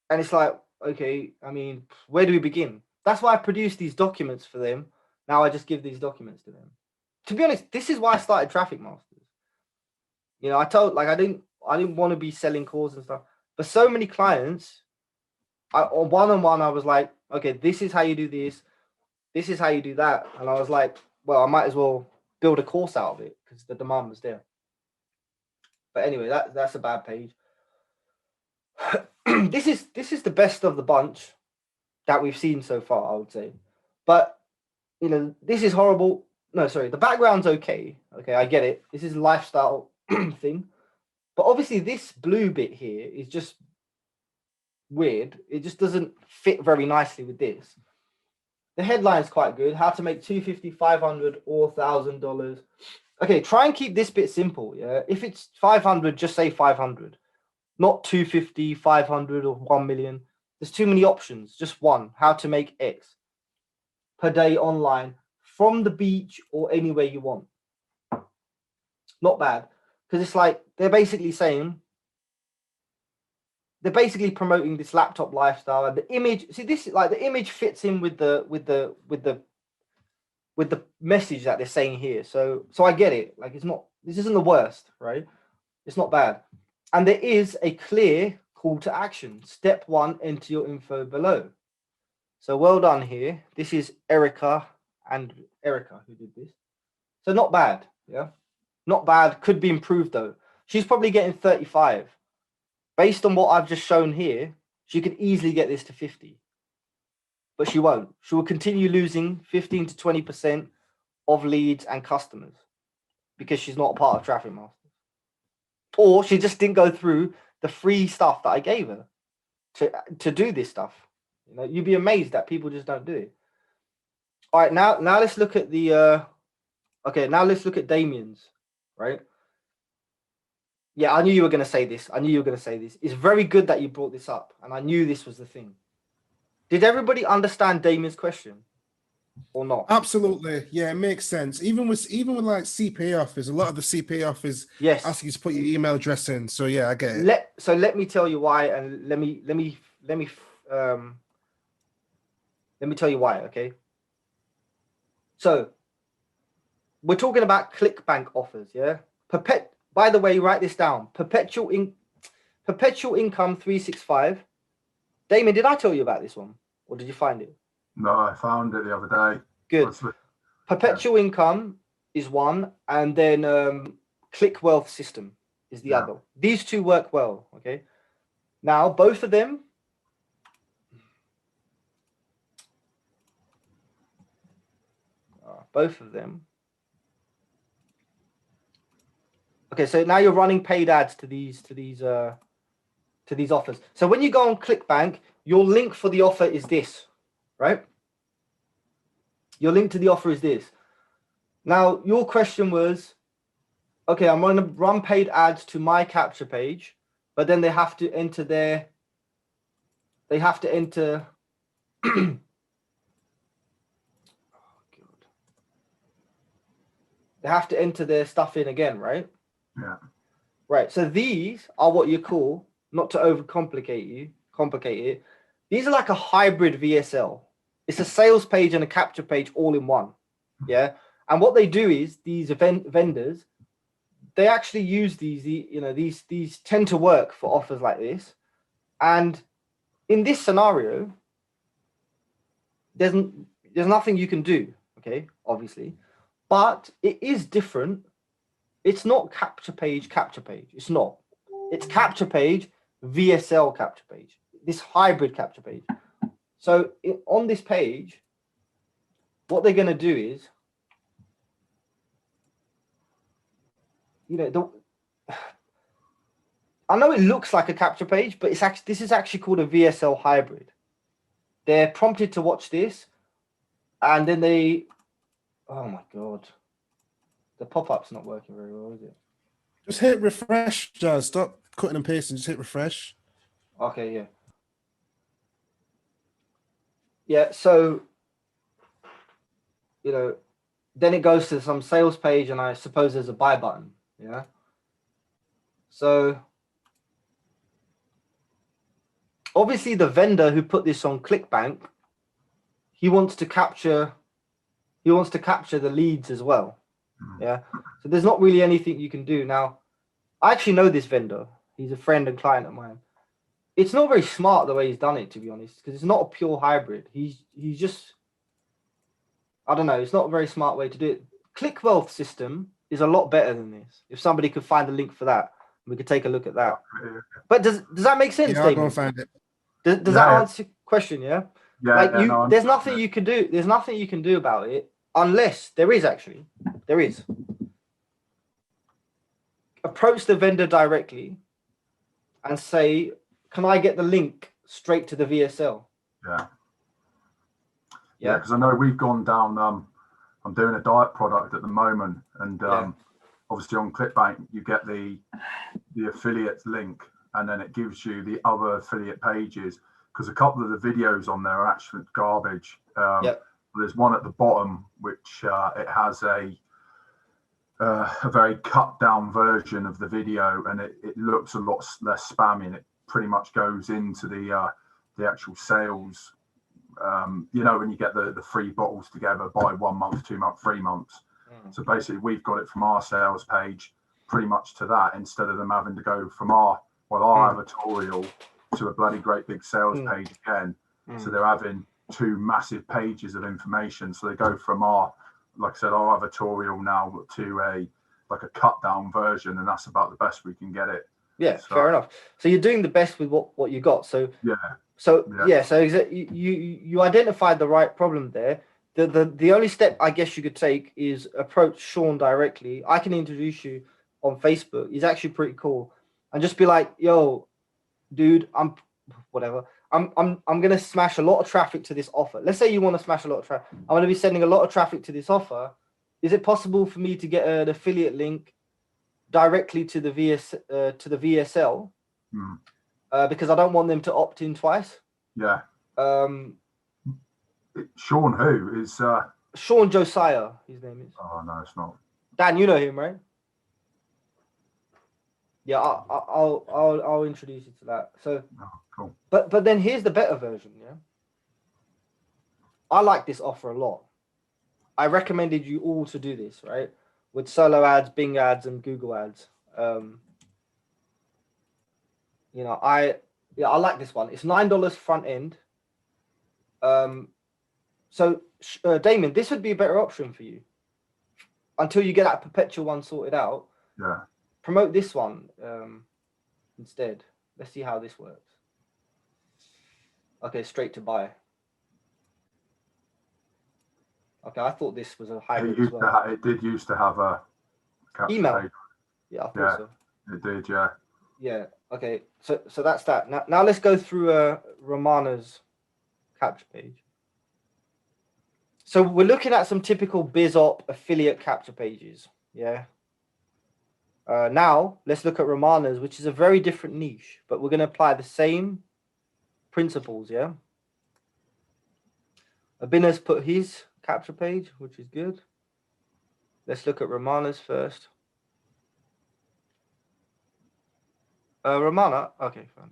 And it's like, okay, I mean, where do we begin? That's why I produce these documents for them. Now I just give these documents to them. To be honest, this is why I started Traffic Masters. I told, I didn't want to be selling calls and stuff. But so many clients, on one-on-one, I was like, okay, this is how you do this. This is how you do that. And I was like, well, I might as well build a course out of it because the demand was there. But anyway, that's a bad page. This is the best of the bunch that we've seen so far, I would say. But, this is horrible. No, sorry, the background's okay. Okay, I get it. This is a lifestyle thing. But obviously this blue bit here is just weird. It just doesn't fit very nicely with this. The headline's quite good. How to make $250, $500, or $1,000. Okay, try and keep this bit simple. Yeah, if it's 500, just say 500, not 250, 500, or 1 million. There's too many options. Just one. How to make X per day online from the beach or anywhere you want. Not bad, because it's like they're basically saying they're basically promoting this laptop lifestyle, and the image. See, this like the image fits in with the message that they're saying here. So I get it. Like this isn't the worst, right? It's not bad, and there is a clear call to action. Step 1: enter your info below. So well done here. This is Erica who did this. So not bad, yeah, not bad. Could be improved though. She's probably getting 35. Based on what I've just shown here, she could easily get this to 50. But she won't. She will continue losing 15 to 20% of leads and customers because she's not a part of Traffic Masters. Or she just didn't go through the free stuff that I gave her to do this stuff. You know, you'd be amazed that people just don't do it. All right, now let's look at the now let's look at Damien's, right? Yeah, I knew you were going to say this. It's very good that you brought this up, and I knew this was the thing. Did everybody understand Damien's question or not? Absolutely. Yeah, it makes sense. Even with like CPA offers, a lot of the CPA offers ask you to put your email address in. So yeah, I get it. Let me tell you why, and let me tell you why, okay? So we're talking about ClickBank offers, yeah? By the way, write this down. Perpetual income 365. Damien, did I tell you about this one? Or did you find it? No, I found it the other day. Good. Perpetual income is one, and then Click Wealth System is the other. These two work well, okay? Now, both of them, okay, so now you're running paid ads to these offers. So when you go on ClickBank, your link for the offer is this, right? Your link to the offer is this. Now, your question was, okay, I'm going to run paid ads to my capture page, but then they have to enter their, they have to enter their stuff in again, right? Yeah. Right. So these are what you call, not to overcomplicate it. These are like a hybrid VSL. It's a sales page and a capture page all in one. Yeah. And what they do is these vendors, they actually use these, these tend to work for offers like this. And in this scenario, there's nothing you can do. Okay, obviously, but it is different. It's not capture page. It's not. It's capture page, VSL capture page. This hybrid capture page. So on this page, what they're going to do is, I know it looks like a capture page, but this is actually called a VSL hybrid. They're prompted to watch this, and then oh my God, the pop-up's not working very well, is it? Just hit refresh, Jazz. Stop cutting and pasting. Just hit refresh. Okay, yeah. Yeah, so, then it goes to some sales page, and I suppose there's a buy button, yeah? So, obviously the vendor who put this on ClickBank, he wants to capture the leads as well, yeah? So there's not really anything you can do. Now, I actually know this vendor. He's a friend and client of mine. It's not very smart the way he's done it, to be honest, because it's not a pure hybrid. He's just, I don't know, it's not a very smart way to do it. Click Wealth System is a lot better than this. If somebody could find a link for that, we could take a look at that. But does that make sense, Yeah, I'll go and find it. Does that answer your question, yeah? There's nothing you can do. There's nothing you can do about it unless there is. Approach the vendor directly and say, can I get the link straight to the VSL? Yeah, because I know we've gone down, I'm doing a diet product at the moment, and obviously on ClickBank you get the affiliate link, and then it gives you the other affiliate pages, because a couple of the videos on there are actually garbage. There's one at the bottom which it has a very cut down version of the video, and it looks a lot less spammy, and pretty much goes into the actual sales. You know, when you get the 3 bottles together, buy 1 month, 2 months, 3 months. So basically, we've got it from our sales page pretty much to that, instead of them having to go from our advertorial to a bloody great big sales page again. So they're having 2 massive pages of information. So they go from our, like I said, our advertorial now to a cut down version, and that's about the best we can get it. Yeah, so, fair enough. So you're doing the best with what you got. So So you identified the right problem there. The only step I guess you could take is approach Sean directly. I can introduce you on Facebook. He's actually pretty cool, and just be like, "Yo, dude, I'm gonna smash a lot of traffic to this offer. Let's say you want to smash a lot of traffic. I'm gonna be sending a lot of traffic to this offer. Is it possible for me to get an affiliate link directly to the VSL? Because I don't want them to opt in twice." Yeah. Sean who is Sean Josiah, his name is. Oh no, it's not. Dan, you know him, right? Yeah, I'll introduce you to that. So cool. But then here's the better version, yeah. I like this offer a lot. I recommended you all to do this, right? With solo ads, Bing ads, and Google ads. You know, I like this one. It's $9 front end. So Damon, this would be a better option for you until you get that perpetual one sorted out. Yeah. Promote this one instead. Let's see how this works. Okay, straight to buy. Okay, I thought this was a hybrid as well. It did used to have a email. Page. Yeah, I thought so. It did, yeah. Yeah. Okay. So that's that. Now let's go through Romana's capture page. So we're looking at some typical BizOp affiliate capture pages. Yeah. Now let's look at Romana's, which is a very different niche, but we're going to apply the same principles. Yeah. Abina's put his capture page, which is good. Let's look at Romana's first. Romana, okay, fine.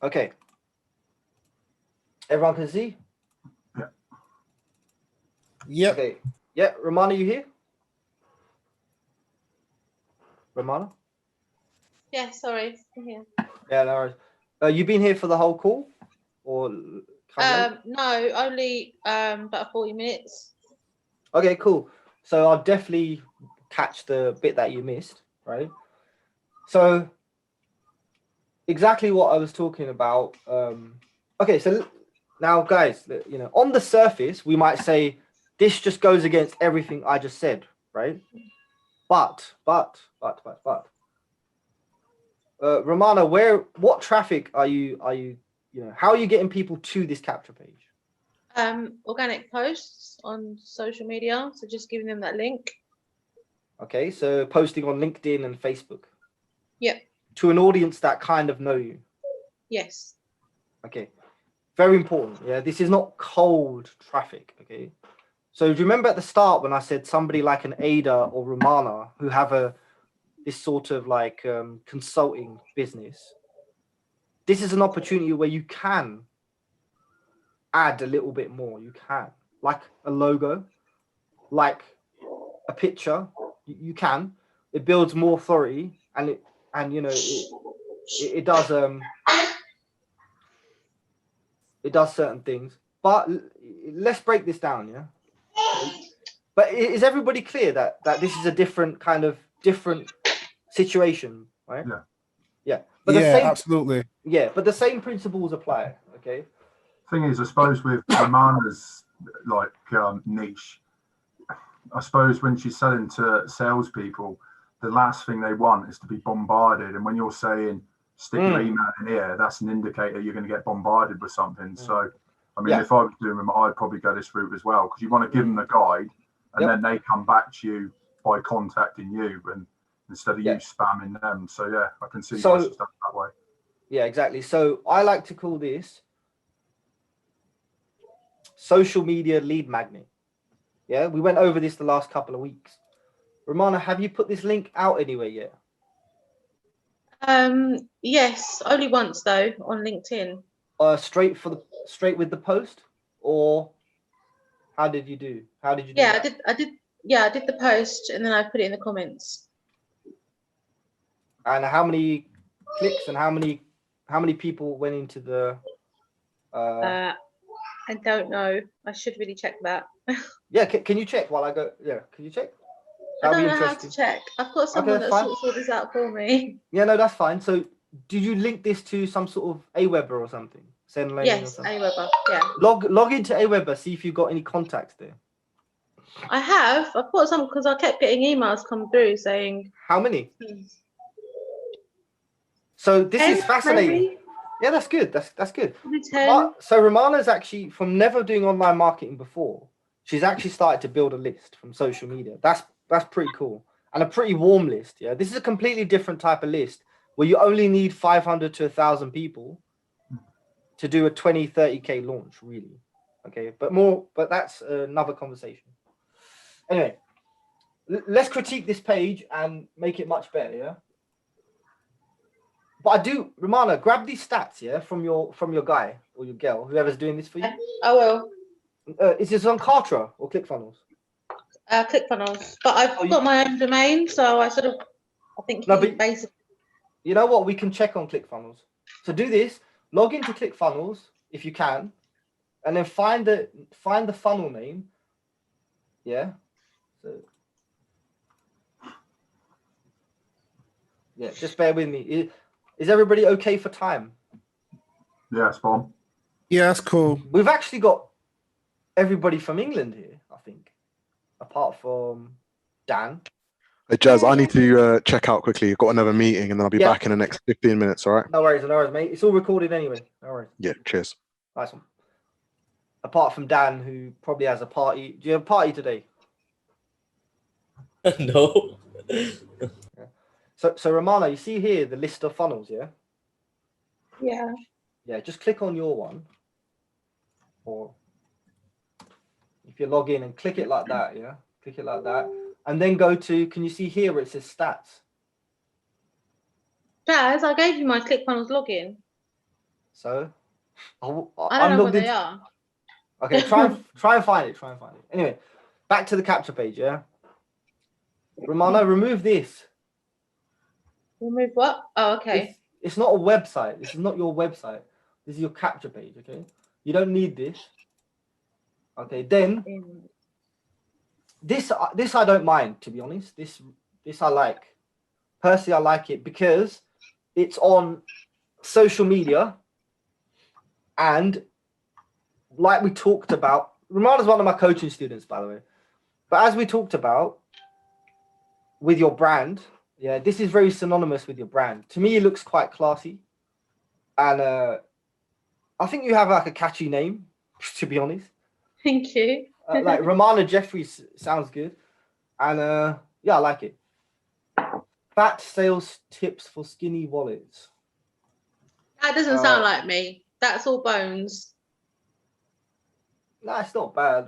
Okay. Everyone can see? Yeah. Yep. Okay. Yeah, Romana, you here? Romana? Yeah, sorry. I'm here. Yeah, no worries. You been here for the whole call? Or no, only about 40 minutes. Okay, cool. So I'll definitely catch the bit that you missed, right? So exactly what I was talking about. Okay, so now guys, you know, on the surface, we might say this just goes against everything I just said, right? But Romana, what traffic are you know, how are you getting people to this capture page? Organic posts on social media, so just giving them that link. Okay, so posting on LinkedIn and Facebook. Yep. To an audience that kind of know you. Yes. Okay, very important. Yeah, this is not cold traffic. Okay, so do you remember at the start when I said somebody like an Ada or Romana who have this sort of like consulting business? This is an opportunity where you can add a little bit more. You can, like a logo, like a picture. You can. It builds more authority, and you know it does it does certain things. But let's break this down, yeah. But is everybody clear that this is a different situation, right? Yeah. Yeah. But absolutely. Yeah, but the same principles apply. Okay. Thing is, I suppose with Romana's like niche, I suppose when she's selling to salespeople, the last thing they want is to be bombarded. And when you're saying stick your email in here, that's an indicator you're going to get bombarded with something. So, I mean, if I was doing them, I'd probably go this route as well, because you want to give them the guide, and then they come back to you by contacting you, and instead of you spamming them. So yeah, I can see why she's done it that way. Yeah, exactly. So I like to call this social media lead magnet. Yeah, we went over this the last couple of weeks. Romana, have you put this link out anywhere yet? Yes, only once though on LinkedIn. Straight with the post, or how did you do? How did you do? Yeah, that? I did. Yeah, I did the post and then I put it in the comments. And how many clicks and how many people went into the? I don't know. I should really check that. Yeah, can you check while I go? Yeah, can you check? I That'll don't be know how to interesting. check. I've got someone that's that fine. sorts all this out for me. Yeah, no, that's fine. So, did you link this to some sort of Aweber or something? Send lane or Yes, something? Aweber. Yeah. Log into Aweber. See if you've got any contacts there. I have. I've got some because I kept getting emails come through saying. How many? So this is fascinating. Maybe? Yeah, that's good. That's good. Maybe 10. So Romana's actually, from never doing online marketing before, she's actually started to build a list from social media. That's pretty cool. And a pretty warm list. Yeah, this is a completely different type of list where you only need 500 to 1,000 people to do a 20, 30K launch, really. Okay, but that's another conversation. Anyway, let's critique this page and make it much better, yeah? But I do, Romana, grab these stats, yeah, from your guy or your girl, whoever's doing this for you. I will. Is this on Kartra or ClickFunnels? ClickFunnels, but I've got my own domain, so I think basically. You know what? We can check on ClickFunnels. So do this. Log into ClickFunnels if you can, and then find the funnel name. Yeah. So. Yeah, just bear with me. Is everybody okay for time? Yeah, it's fine. Yeah, that's cool. We've actually got everybody from England here, I think, apart from Dan. Hey, Jazz, I need to check out quickly. I've got another meeting and then I'll be back in the next 15 minutes, all right? No worries, mate. It's all recorded anyway. No worries. Yeah, cheers. Nice one. Apart from Dan, who probably has a party. Do you have a party today? No. Yeah. So Romana, you see here the list of funnels, yeah? Yeah. Yeah, just click on your one. Or if you log in and click it like that, yeah? Click it like that. And then go to, can you see here where it says stats? Jazz, I gave you my ClickFunnels login. So I don't know what they are. Okay, try and find it. Anyway, back to the capture page, yeah? Romana, remove this. Remove what? Oh, okay. It's not a website. This is not your website. This is your capture page, okay? You don't need this. Okay, then this I don't mind, to be honest. This I like. Personally, I like it because it's on social media, and like we talked about, Romana's one of my coaching students, by the way. But as we talked about with your brand, yeah, this is very synonymous with your brand. To me, it looks quite classy, and I think you have like a catchy name, to be honest. Thank you. Like Romana Jeffries sounds good, and yeah, I like it. Fat sales tips for skinny wallets. That doesn't sound like me. That's all bones. No, it's not bad.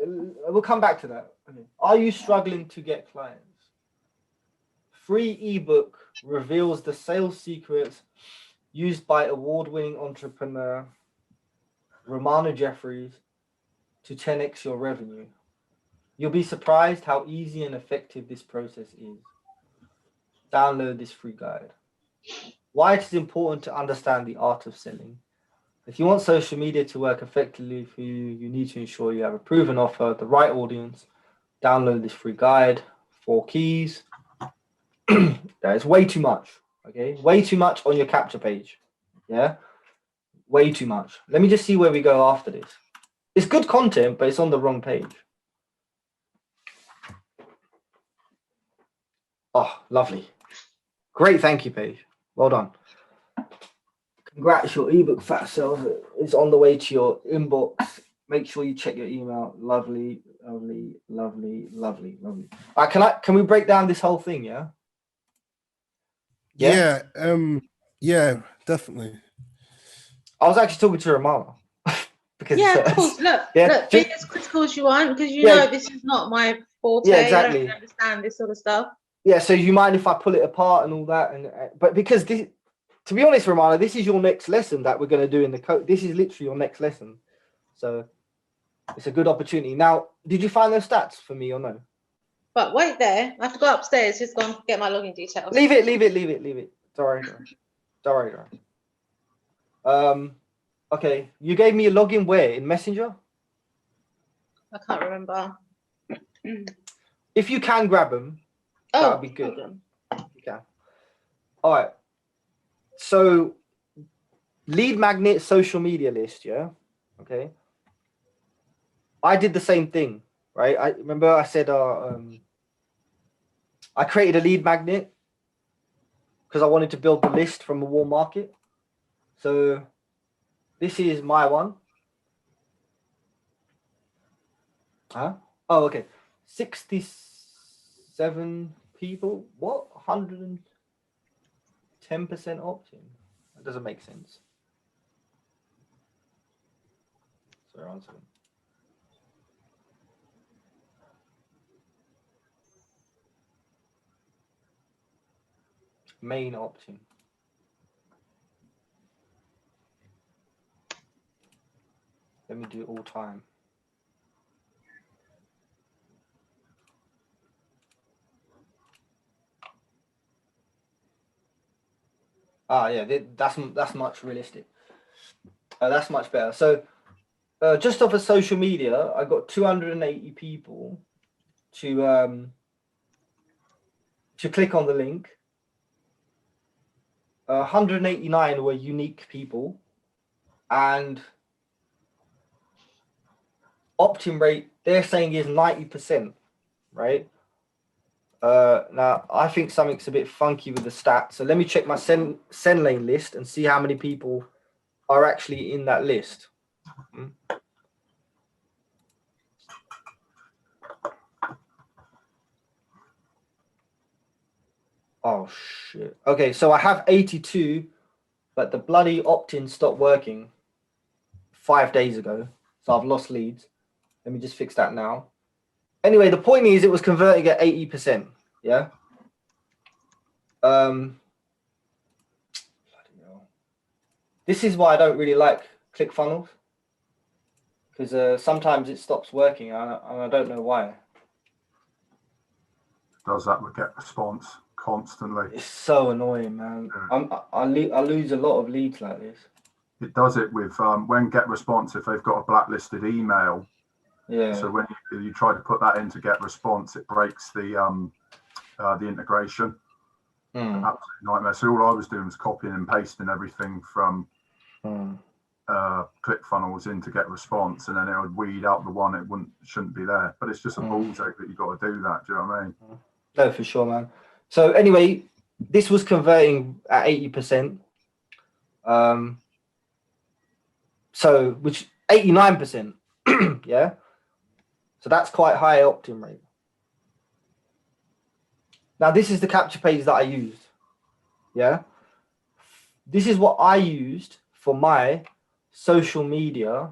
We'll come back to that. Okay. Are you struggling to get clients? Free ebook reveals the sales secrets used by award-winning entrepreneur Romana Jeffries to 10x your revenue. You'll be surprised how easy and effective this process is. Download this free guide. Why it is important to understand the art of selling. If you want social media to work effectively for you, you need to ensure you have a proven offer, the right audience. Download this free guide. 4 keys. That is way too much. Okay, way too much on your capture page. Yeah, way too much. Let me just see where we go after this. It's good content, but it's on the wrong page. Oh, lovely. Great, thank you, page. Well done. Congrats, your ebook Fat Sales is on the way to your inbox. Make sure you check your email. Lovely, lovely, lovely, lovely, lovely. All right, can we break down this whole thing, yeah? Yeah, yeah, definitely. I was actually talking to Romana because Yeah, of course. Look, yeah, be as critical as you want, because you Yeah. know this is not my forte. Yeah, I exactly. don't understand this sort of stuff. Yeah, so you mind if I pull it apart and all that? And but because this, to be honest, Romana, this is your next lesson that we're going to do in the code. This is literally your next lesson, so it's a good opportunity. Now, did you find those stats for me or no? But wait there. I have to go upstairs. Just go and get my login details. Leave it. Sorry. Okay, you gave me a login where? In Messenger? I can't remember. If you can grab them, that would be good. You can. All right. So, lead magnet social media list, yeah? Okay. I did the same thing, right? I remember I said I created a lead magnet because I wanted to build the list from a warm market. So this is my one. Huh? Oh, okay. 67 people. What? 110% opt-in. That doesn't make sense. Sorry, one second. Main opt-in. Let me do all time. Yeah, that's much realistic. That's much better. So just off of social media, I got 280 people to click on the link. 189 were unique people, and opt-in rate they're saying is 90%, right? Now I think something's a bit funky with the stats, so let me check my send lane list and see how many people are actually in that list. Oh shit. Okay, so I have 82, but the bloody opt-in stopped working 5 days ago, so I've lost leads. Let me just fix that now. Anyway, the point is it was converting at 80%. Yeah. Bloody hell. This is why I don't really like ClickFunnels, because sometimes it stops working, and I don't know why. Does that with get response constantly? It's so annoying, man. Yeah. I lose a lot of leads like this. It does it with when get response if they've got a blacklisted email. Yeah. So when you try to put that in to get response, it breaks the integration. Absolute nightmare. So all I was doing was copying and pasting everything from ClickFunnels in to get response, and then it would weed out the one it shouldn't be there. But it's just a balls ache that you got to do that. Do you know what I mean? No, for sure, man. So anyway, this was converting at 80%. So which 89%. Yeah. So that's quite high opt-in rate. Now this is the capture page that I used. Yeah. This is what I used for my social media.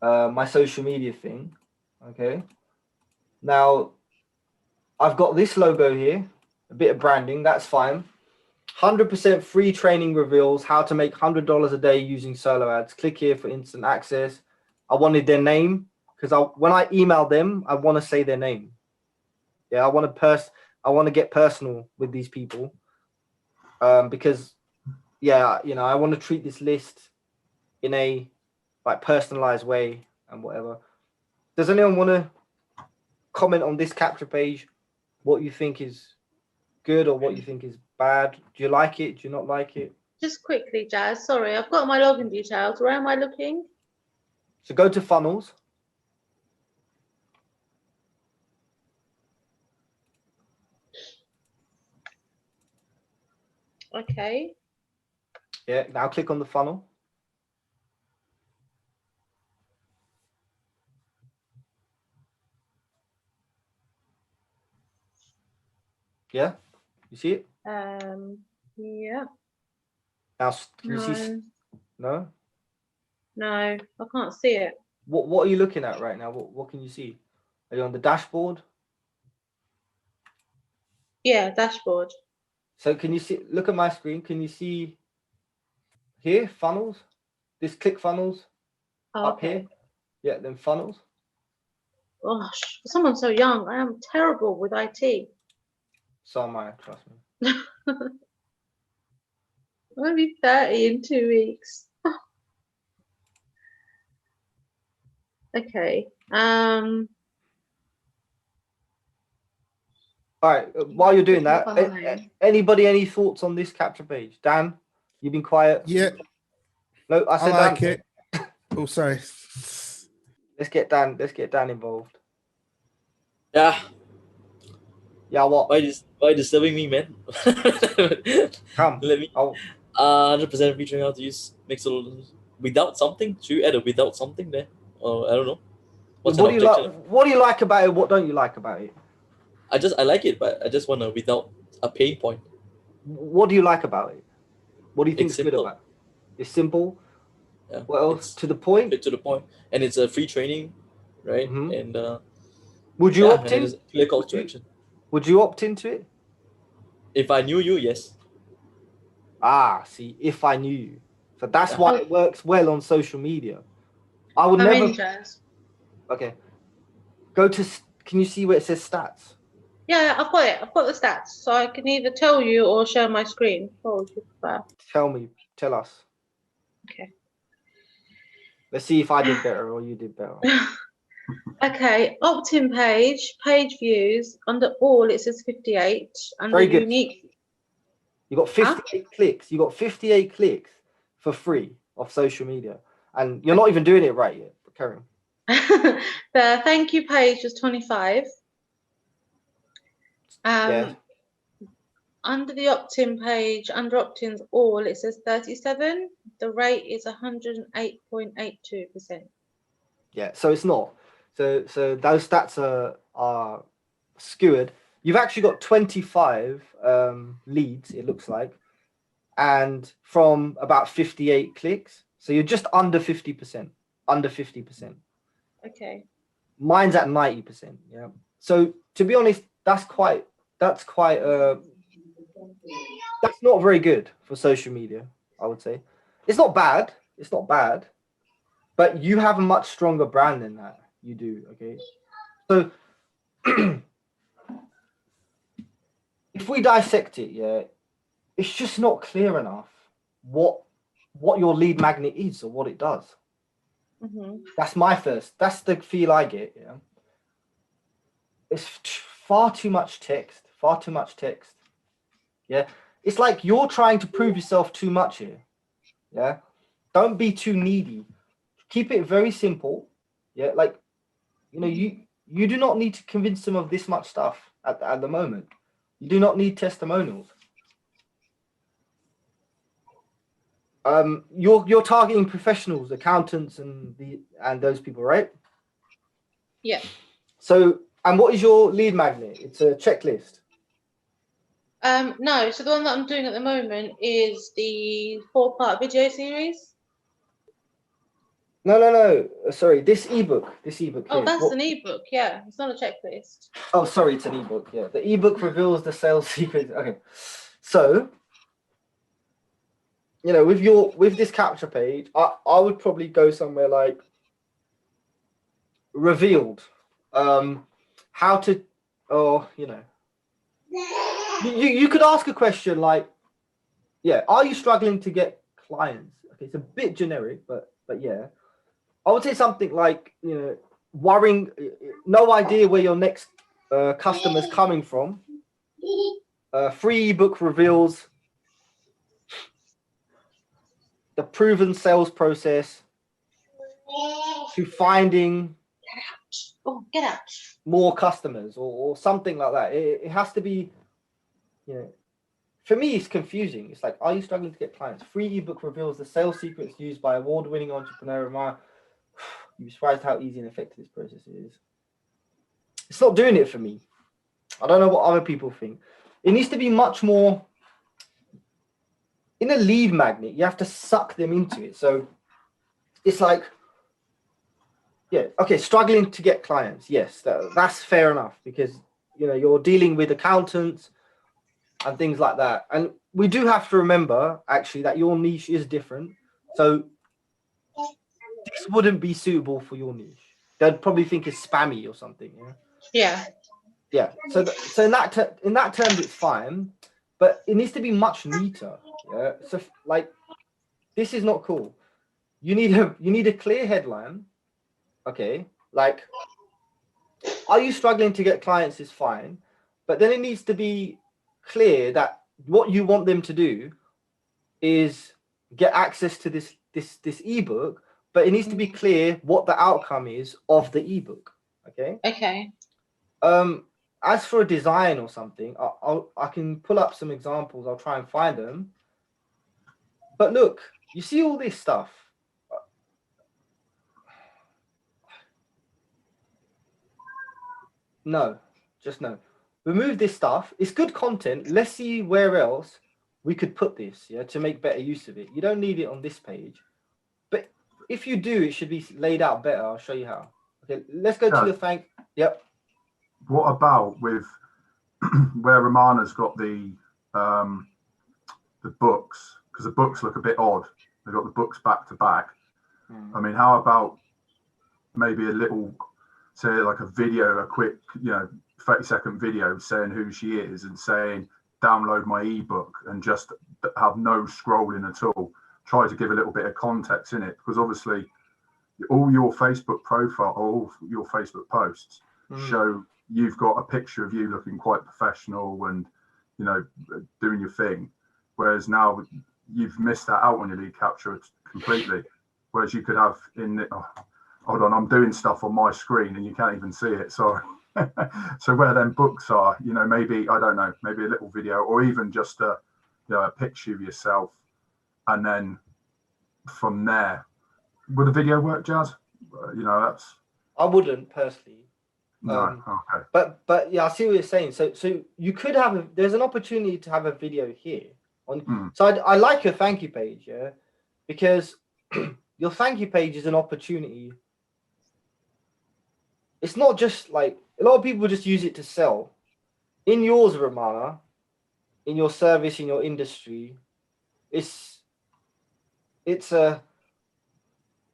My social media thing. Okay. Now I've got this logo here, a bit of branding, that's fine. 100% free training reveals how to make $100 a day using solo ads. Click here for instant access. I wanted their name because when I email them, I want to say their name. Yeah, I want to get personal with these people, because yeah, you know, I want to treat this list in a like personalized way and whatever. Does anyone want to comment on this capture page? What you think is good or what you think is bad? Do you like it? Do you not like it? Just quickly, Jazz. Sorry, I've got my login details. Where am I looking? So go to funnels. Okay. Yeah, now click on the funnel. Yeah, you see it? Yeah. Now, can you see? No? No, I can't see it. What are you looking at right now? What can you see? Are you on the dashboard? Yeah, dashboard. So can you see? Look at my screen. Can you see here funnels? This click funnels up Okay. here. Yeah, then funnels. Gosh, for someone so young, I am terrible with IT. So am I. Trust me. I'm gonna be 30 in 2 weeks. Okay. All right. While you're doing that, Fine. anybody any thoughts on this capture page? Dan, you've been quiet. Yeah, No, I I said like Dan. it. Oh, sorry. Let's get Dan involved. Yeah. Yeah, what? Why disturbing me, man? Come. Let me. 100% featuring how to use Mixel without something. Should you add a without something there? Or I don't know. What's What an do you objection? like? What do you like about it? What don't you like about it? I like it, but I just want a without a pain point. What do you like about it? What do you think It's is good simple. about it? It's simple. Yeah. What else? It's To the point. to the point, and it's a free training, right? Mhm. And Would you yeah, opt and in? it's a clear call to action. Would you opt into it? If I knew you, yes. Ah, see, if I knew you. So that's Yeah. why it works well on social media. I would I'm never. in, Jazz. Okay. Go to. Can you see where it says stats? Yeah, I've got it. I've got the stats, so I can either tell you or share my screen. What would you prefer? Tell us. Okay. Let's see if I did better or you did better. Okay, opt-in page views. Under all, it says 58. Under Very good. unique, You got 58 clicks. You got 58 clicks for free off social media, and you're not even doing it right yet. Carry on. the thank you page was 25. Yeah. Under the opt-in page, under opt-ins all, it says 37. The rate is 108.82%. Yeah. So it's not. So those stats are skewered. You've actually got 25 leads. It looks like, and from about 58 clicks. So you're just under 50%. Under 50%. Okay. Mine's at 90%. Yeah. So to be honest, that's not very good for social media, I would say. It's not bad. But you have a much stronger brand than that. You do, okay? So if we dissect it, yeah, it's just not clear enough what your lead magnet is or what it does. Mm-hmm. That's the feel I get, yeah. It's far too much text. Yeah. It's like you're trying to prove yourself too much here. Yeah. Don't be too needy. Keep it very simple. Yeah. Like, you do not need to convince them of this much stuff at the moment. You do not need testimonials. You're targeting professionals, accountants, and those people, right? Yeah. So, and what is your lead magnet? It's a checklist. No, so the one that I'm doing at the moment is the 4-part video series. No. Sorry, this ebook. Oh, here. that's an ebook. Yeah, it's not a checklist. Oh, sorry, it's an ebook. Yeah, the ebook reveals the sales secrets. Okay, so with this capture page, I would probably go somewhere like revealed. How to, or you could ask a question like, yeah, are you struggling to get clients? Okay, it's a bit generic, but yeah, I would say something like, worrying, no idea where your next customer's coming from. Free ebook reveals the proven sales process to finding Get out. more customers or something like that. It has to be, for me, it's confusing. It's like, are you struggling to get clients? Free ebook reveals the sales secrets used by award-winning entrepreneur. You'd be surprised how easy and effective this process is. It's not doing it for me. I don't know what other people think. It needs to be much more. In a lead magnet, you have to suck them into it. So it's like, yeah, okay, struggling to get clients. Yes, that's fair enough, because you're dealing with accountants and things like that. And we do have to remember actually that your niche is different. So this wouldn't be suitable for your niche. They'd probably think it's spammy or something. Yeah. So in that terms, it's fine, but it needs to be much neater. Yeah. So like, this is not cool. You need a clear headline. Okay. Like, are you struggling to get clients is fine, but then it needs to be clear that what you want them to do is get access to this ebook, but it needs to be clear what the outcome is of the ebook. Okay. As for a design or something, I can pull up some examples. I'll try and find them. But look, you see all this stuff. No, just no. Remove this stuff. It's good content. Let's see where else we could put this, to make better use of it. You don't need it on this page. But if you do, it should be laid out better. I'll show you how. Okay, let's go to the Yep. What about with where Romana's got the books? Because the books look a bit odd. They've got the books back to back. I mean, how about maybe a little, say, like a video, a quick, 30-second video saying who she is and saying, download my ebook, and just have no scrolling at all. Try to give a little bit of context in it, because obviously all your Facebook profile, all your Facebook posts show you've got a picture of you looking quite professional and, doing your thing. Whereas now you've missed that out on your lead capture completely. Whereas you could have hold on, I'm doing stuff on my screen and you can't even see it. Sorry. So where them books are, maybe, I don't know, maybe a little video, or even just a picture of yourself. And then from there, would a video work, Jazz? I wouldn't personally. No, okay. But yeah, I see what you're saying. So you could have there's an opportunity to have a video here on. So I like your thank you page, because your thank you page is an opportunity. It's not just like, a lot of people just use it to sell. In yours, Romana, in your service, in your industry, it's an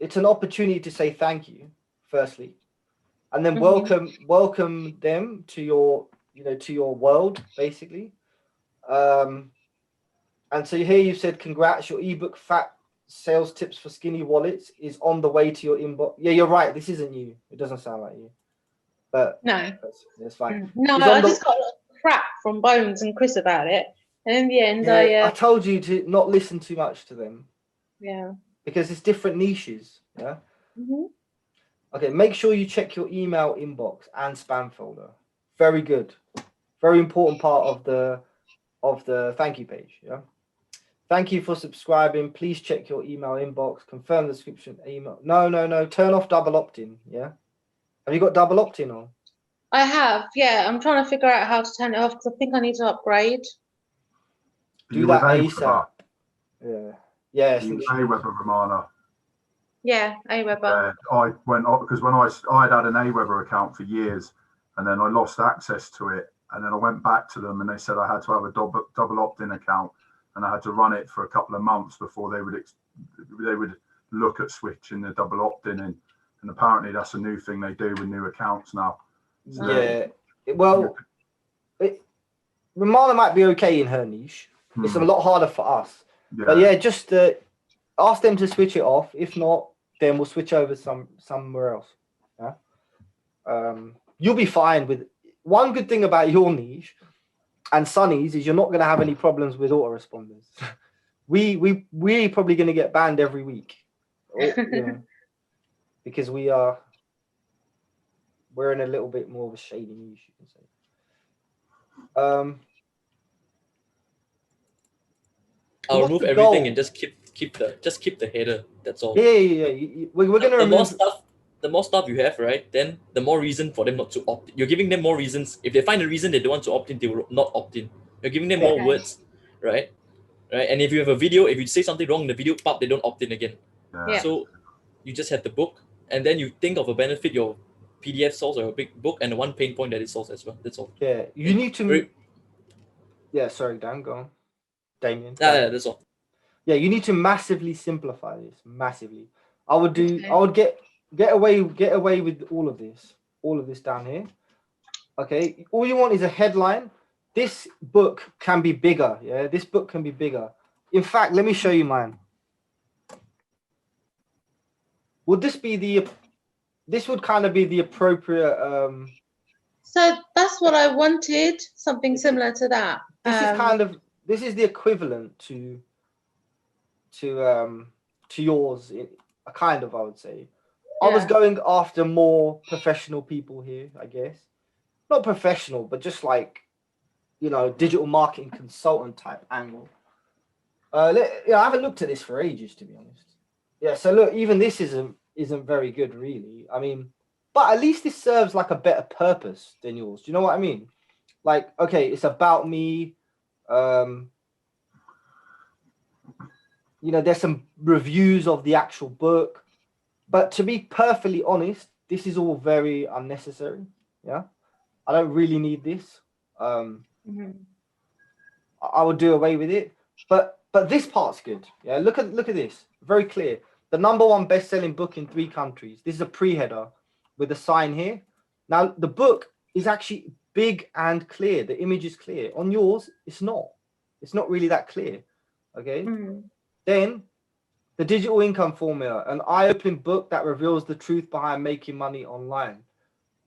opportunity to say thank you, firstly, and then welcome them to your to your world, basically. And so here you've said, congrats, your ebook Fat Sales Tips for Skinny Wallets is on the way to your inbox. Yeah, you're right, this isn't you. It doesn't sound like you, but no, that's fine. No, I just got a lot of crap from Bones and Chris about it, and in the end, I told you to not listen too much to them. Yeah, because it's different niches. Okay, make sure you check your email inbox and spam folder. Very good, very important part of the thank you page. Thank you for subscribing. Please check your email inbox. Confirm the subscription email. No. Turn off double opt-in. Have you got double opt-in on? I have. Yeah, I'm trying to figure out how to turn it off, because I think I need to upgrade. Do that ASAP. Yeah. Aweber, Romana. Yeah, Aweber. I went off because when I'd had an Aweber account for years, and then I lost access to it, and then I went back to them and they said I had to have a double opt-in account, and I had to run it for a couple of months before they would look at switching the double opt-in in. And apparently that's a new thing they do with new accounts now. So Romana might be okay in her niche. It's a lot harder for us. But just ask them to switch it off. If not, then we'll switch over somewhere else. You'll be fine with. One good thing about your niche and Sunny's is you're not going to have any problems with autoresponders. We're probably going to get banned every week, because we're in a little bit more of a shady niche, you can say. I'll remove everything and just keep the header. That's all. Yeah. We're gonna remove the more stuff you have, right? Then the more reason for them not to opt in. You're giving them more reasons. If they find a reason they don't want to opt in, they will not opt in. You're giving them more words, right? And if you have a video, if you say something wrong in the video, they don't opt in again. Yeah. So you just have the book, and then you think of a benefit your PDF solves or your big book, and the one pain point that it solves as well. That's all. Yeah, you need to. Yeah, sorry, Dan, go on. Damien. Yeah, that's all. Yeah, you need to massively simplify this. Massively. I would get away with all of this down here. Okay, all you want is a headline. This book can be bigger. Yeah, this book can be bigger. In fact, let me show you mine. Would this be the? This would kind of be the appropriate. So that's what I wanted. Something similar to that. This is the equivalent to yours. Kind of, I would say. I was going after more professional people here, I guess. Not professional, but just like, digital marketing consultant type angle. I haven't looked at this for ages, to be honest. Yeah, so look, even this isn't very good, really. I mean, but at least this serves like a better purpose than yours. Do you know what I mean? Like, okay, it's about me. There's some reviews of the actual book, but to be perfectly honest, this is all very unnecessary. Yeah, I don't really need this. I would do away with it, but this part's good. Yeah, look at this, very clear. The #1 best-selling book in 3 countries. This is a pre-header with a sign here. Now the book is actually big and clear. The image is clear. On yours, it's not. It's not really that clear. Okay. Then the digital income formula, an eye-opening book that reveals the truth behind making money online.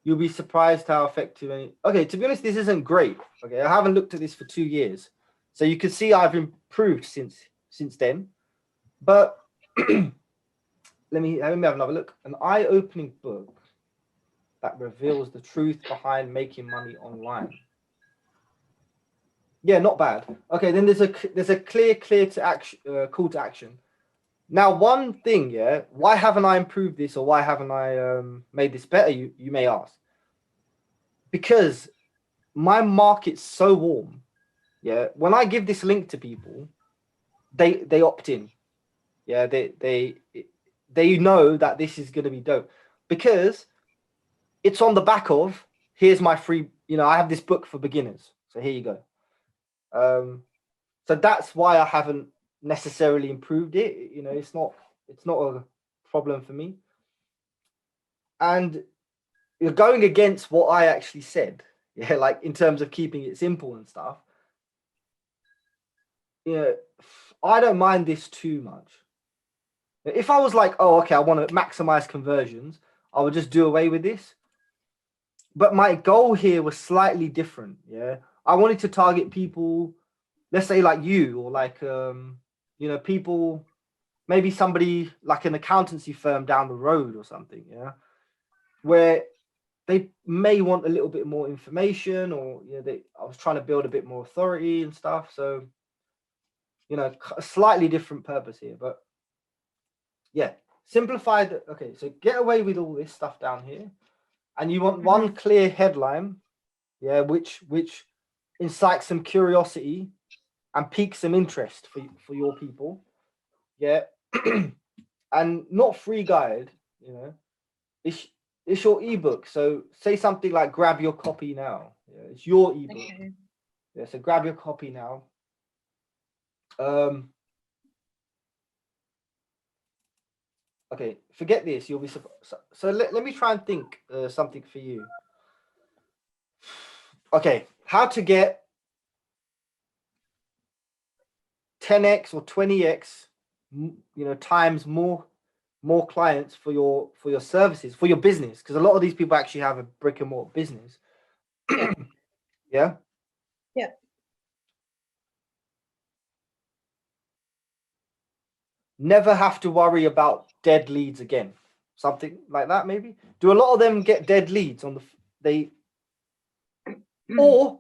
You'll be surprised how effective. Okay, to be honest, this isn't great. Okay, I haven't looked at this for 2 years, so you can see I've improved since then. But let me have another look. An eye-opening book that reveals the truth behind making money online. Yeah, not bad. Okay, then there's a clear to action call to action. Now, one thing, why haven't I improved this, or why haven't I made this better? You may ask. Because my market's so warm. Yeah, when I give this link to people, they opt in. Yeah, they know that this is going to be dope because it's on the back of, here's my free. I have this book for beginners, so here you go. So that's why I haven't necessarily improved it. It's not a problem for me. And you're going against what I actually said. Yeah, like in terms of keeping it simple and stuff. I don't mind this too much. If I was like, oh, okay, I want to maximize conversions, I would just do away with this. But my goal here was slightly different. Yeah, I wanted to target people, let's say like you, or like people, maybe somebody like an accountancy firm down the road or something. Yeah, where they may want a little bit more information, or I was trying to build a bit more authority and stuff. So a slightly different purpose here, but yeah, simplified. Okay, so get away with all this stuff down here, and you want one clear headline, yeah, which incites some curiosity and piques some interest for your people, yeah, and not free guide. It's your ebook. So say something like grab your copy now. Yeah, it's your ebook. Okay. Yeah, so grab your copy now. Okay, forget this. You'll be surprised. So let me try and think something for you. Okay, how to get 10x or 20x, times more clients for your services, for your business, because a lot of these people actually have a brick and mortar business. Yeah. Yeah. Never have to worry about dead leads again. Something like that, maybe. Do a lot of them get dead leads on or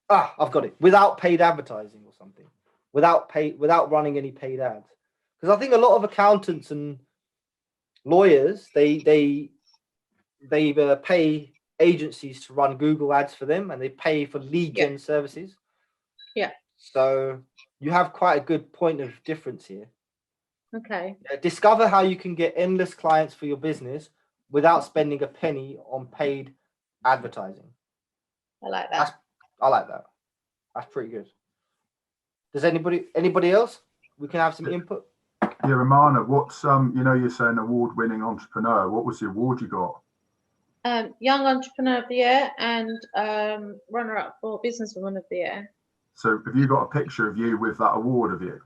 I've got it. Without paid advertising or something. Without running any paid ads. Because I think a lot of accountants and lawyers, they pay agencies to run Google ads for them, and they pay for lead gen services. Yeah. So you have quite a good point of difference here. Okay. Discover how you can get endless clients for your business without spending a penny on paid advertising. I like that. I like that. That's pretty good. Does anybody else? We can have some input. Yeah, Romana, what's you're saying award-winning entrepreneur. What was the award you got? Young Entrepreneur of the Year and runner-up for Businesswoman of the Year. So have you got a picture of you with that award of you?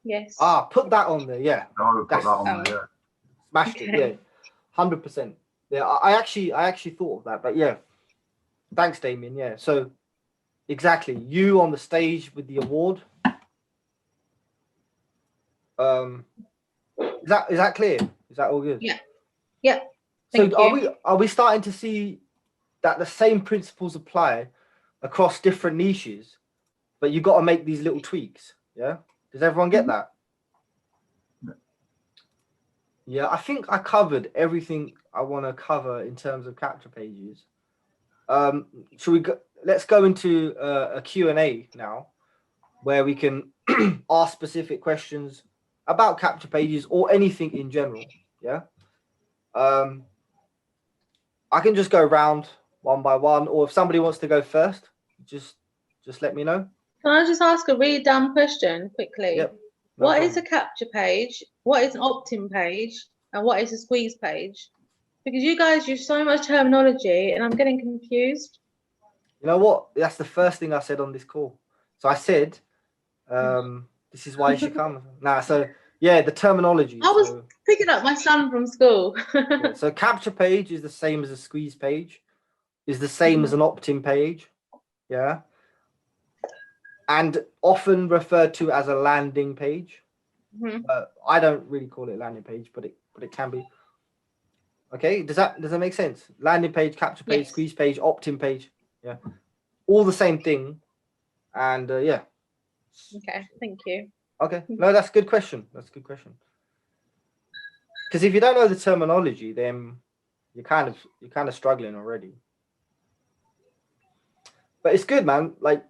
Yes. Put that on there. Yeah. Oh, put that on there. Yeah. Smashed it. Yeah, 100%. Yeah, I actually thought of that, but yeah. Thanks, Damien. Yeah. So exactly, you on the stage with the award. Is that clear? Is that all good? Yeah. Yeah. So are we starting to see that the same principles apply across different niches, but you got to make these little tweaks? Yeah. Does everyone get that? Yeah, I think I covered everything I want to cover in terms of capture pages. Should we go? Let's go into a Q&A now, where we can ask specific questions about capture pages or anything in general. Yeah. I can just go round one by one, or if somebody wants to go first, just let me know. Can I just ask a really dumb question quickly? Yep. What is a capture page? What is an opt-in page? And what is a squeeze page? Because you guys use so much terminology and I'm getting confused. You know what? That's the first thing I said on this call. So I said, this is why you should come. So yeah, the terminology. I was picking up my son from school. Yeah, so capture page is the same as a squeeze page, is the same as an opt-in page. Yeah. And often referred to as a landing page. I don't really call it landing page, but it can be. Okay, does that make sense? Landing page, capture page, squeeze page, opt-in page. Yeah. All the same thing. And yeah. Okay, thank you. Okay. No, that's a good question. That's a good question. Because if you don't know the terminology, then you're kind of struggling already. But it's good, man. Like,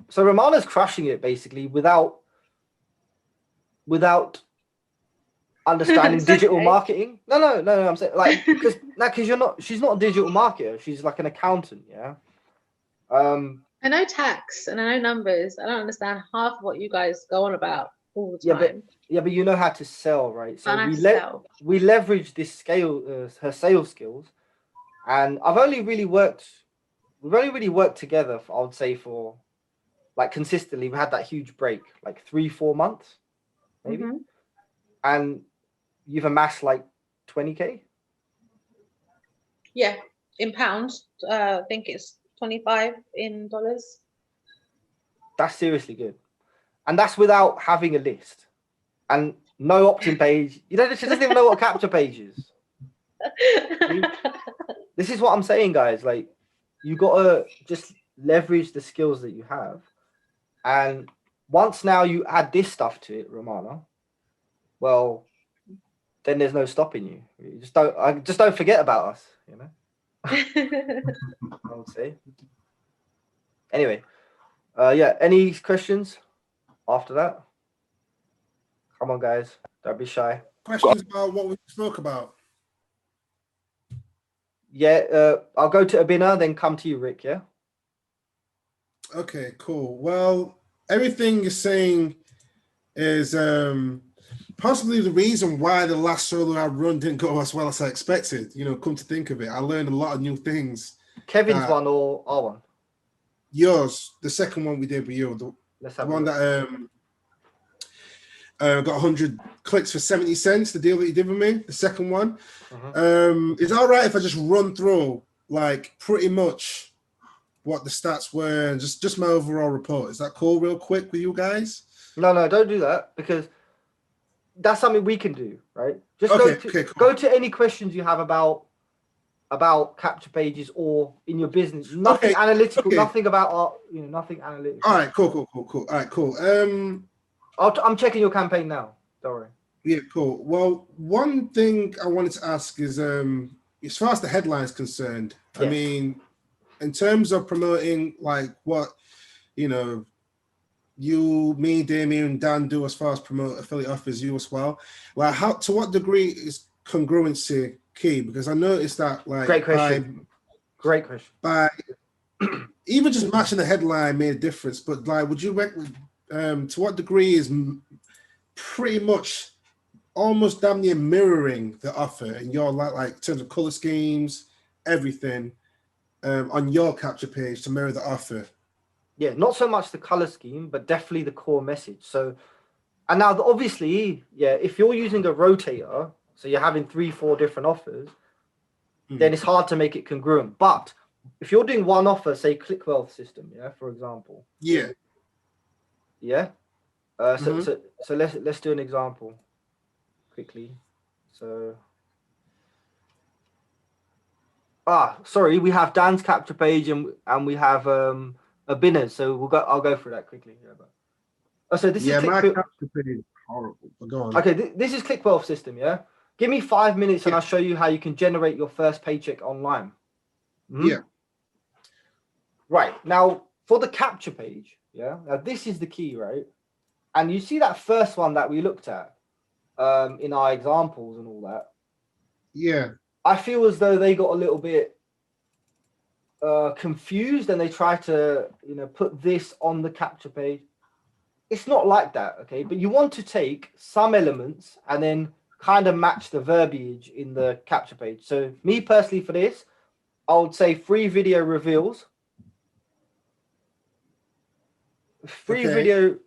so Romana's crushing it basically without understanding digital marketing. No. I'm saying like because she's not a digital marketer. She's like an accountant. Yeah. I know tax and I know numbers. I don't understand half of what you guys go on about all the time. But you know how to sell, right? So we leverage this scale, her sales skills, and we've only really worked together I would say for like consistently. We had that huge break, like 3-4 months, maybe, and you've amassed like 20K. Yeah, in pounds. I think it's 25 in dollars. That's seriously good, and that's without having a list and no opt-in page. She doesn't even know what a capture page is. This is what I'm saying, guys. Like, you gotta just leverage the skills that you have, and once now you add this stuff to it, Romana, well, then there's no stopping you. You just don't forget about us, you know. I would say. Anyway, yeah. Any questions after that? Come on, guys. Don't be shy. Questions about what we spoke about? Yeah, I'll go to Abina, then come to you, Rick, yeah? Okay, cool. Well, everything you're saying is possibly the reason why the last solo I run didn't go as well as I expected. You know, come to think of it, I learned a lot of new things. Kevin's one or our one? Yours, the second one we did with you, the one that got 100 clicks for 70 cents, the deal that you did with me, the second one. Is it all right if I just run through like pretty much what the stats were and just my overall report? Is that cool real quick with you guys? No, don't do that, because that's something we can do, right? Just cool. Go to any questions you have about capture pages or in your business. Nothing analytical, nothing about art, nothing analytical. All right, cool. All right, cool. I'm checking your campaign now. Don't worry. Yeah, cool. Well, one thing I wanted to ask is, as far as the headline is concerned, I mean, in terms of promoting like what, me, Damien, and Dan do as far as promote affiliate offers, you as well. Like, how to what degree is congruency key? Because I noticed that, like, Great question. Great question. By even just matching the headline made a difference. But like, would you to what degree is pretty much almost damn near mirroring the offer in your like in terms of color schemes, everything on your capture page to mirror the offer? Yeah, not so much the color scheme, but definitely the core message. So, and now obviously, yeah, if you're using a rotator, so you're having 3-4 different offers, then it's hard to make it congruent. But if you're doing one offer, say click wealth system, yeah, for example. Yeah. Yeah. So let's do an example quickly. So sorry, we have Dan's capture page and we have a binner. So I'll go through that quickly. So this is my capture page is horrible. But go on. Okay, this is click wealth system, yeah. Give me 5 minutes and I'll show you how you can generate your first paycheck online. Yeah. Right, now for the capture page, yeah, now this is the key, right? And you see that first one that we looked at in our examples and all that. Yeah. I feel as though they got a little bit confused and they tried to, put this on the capture page. It's not like that, okay? But you want to take some elements and then kind of match the verbiage in the capture page. So me personally for this, I would say free video reveals. Free video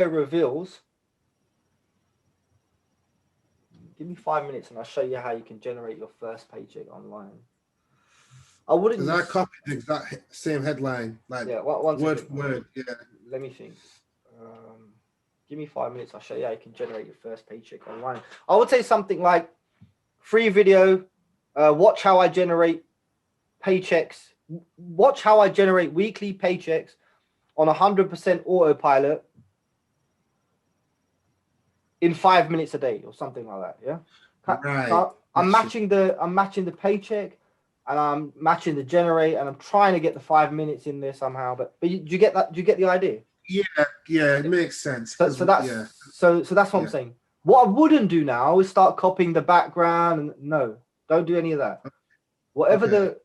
reveals. Give me 5 minutes and I'll show you how you can generate your first paycheck online. I wouldn't. Because I copied the exact same headline, like word for word. Yeah. Let me think. Give me 5 minutes. I'll show you how you can generate your first paycheck online. I would say something like free video. Watch how I generate paychecks. Watch how I generate weekly paychecks on 100% autopilot in 5 minutes a day or something like that. Yeah. Right. So I'm matching the paycheck and I'm matching the generate and I'm trying to get the 5 minutes in there somehow. But do you get that? Do you get the idea? Yeah, it makes sense. So that's what I'm saying. What I wouldn't do now is start copying the background. And no, don't do any of that. Whatever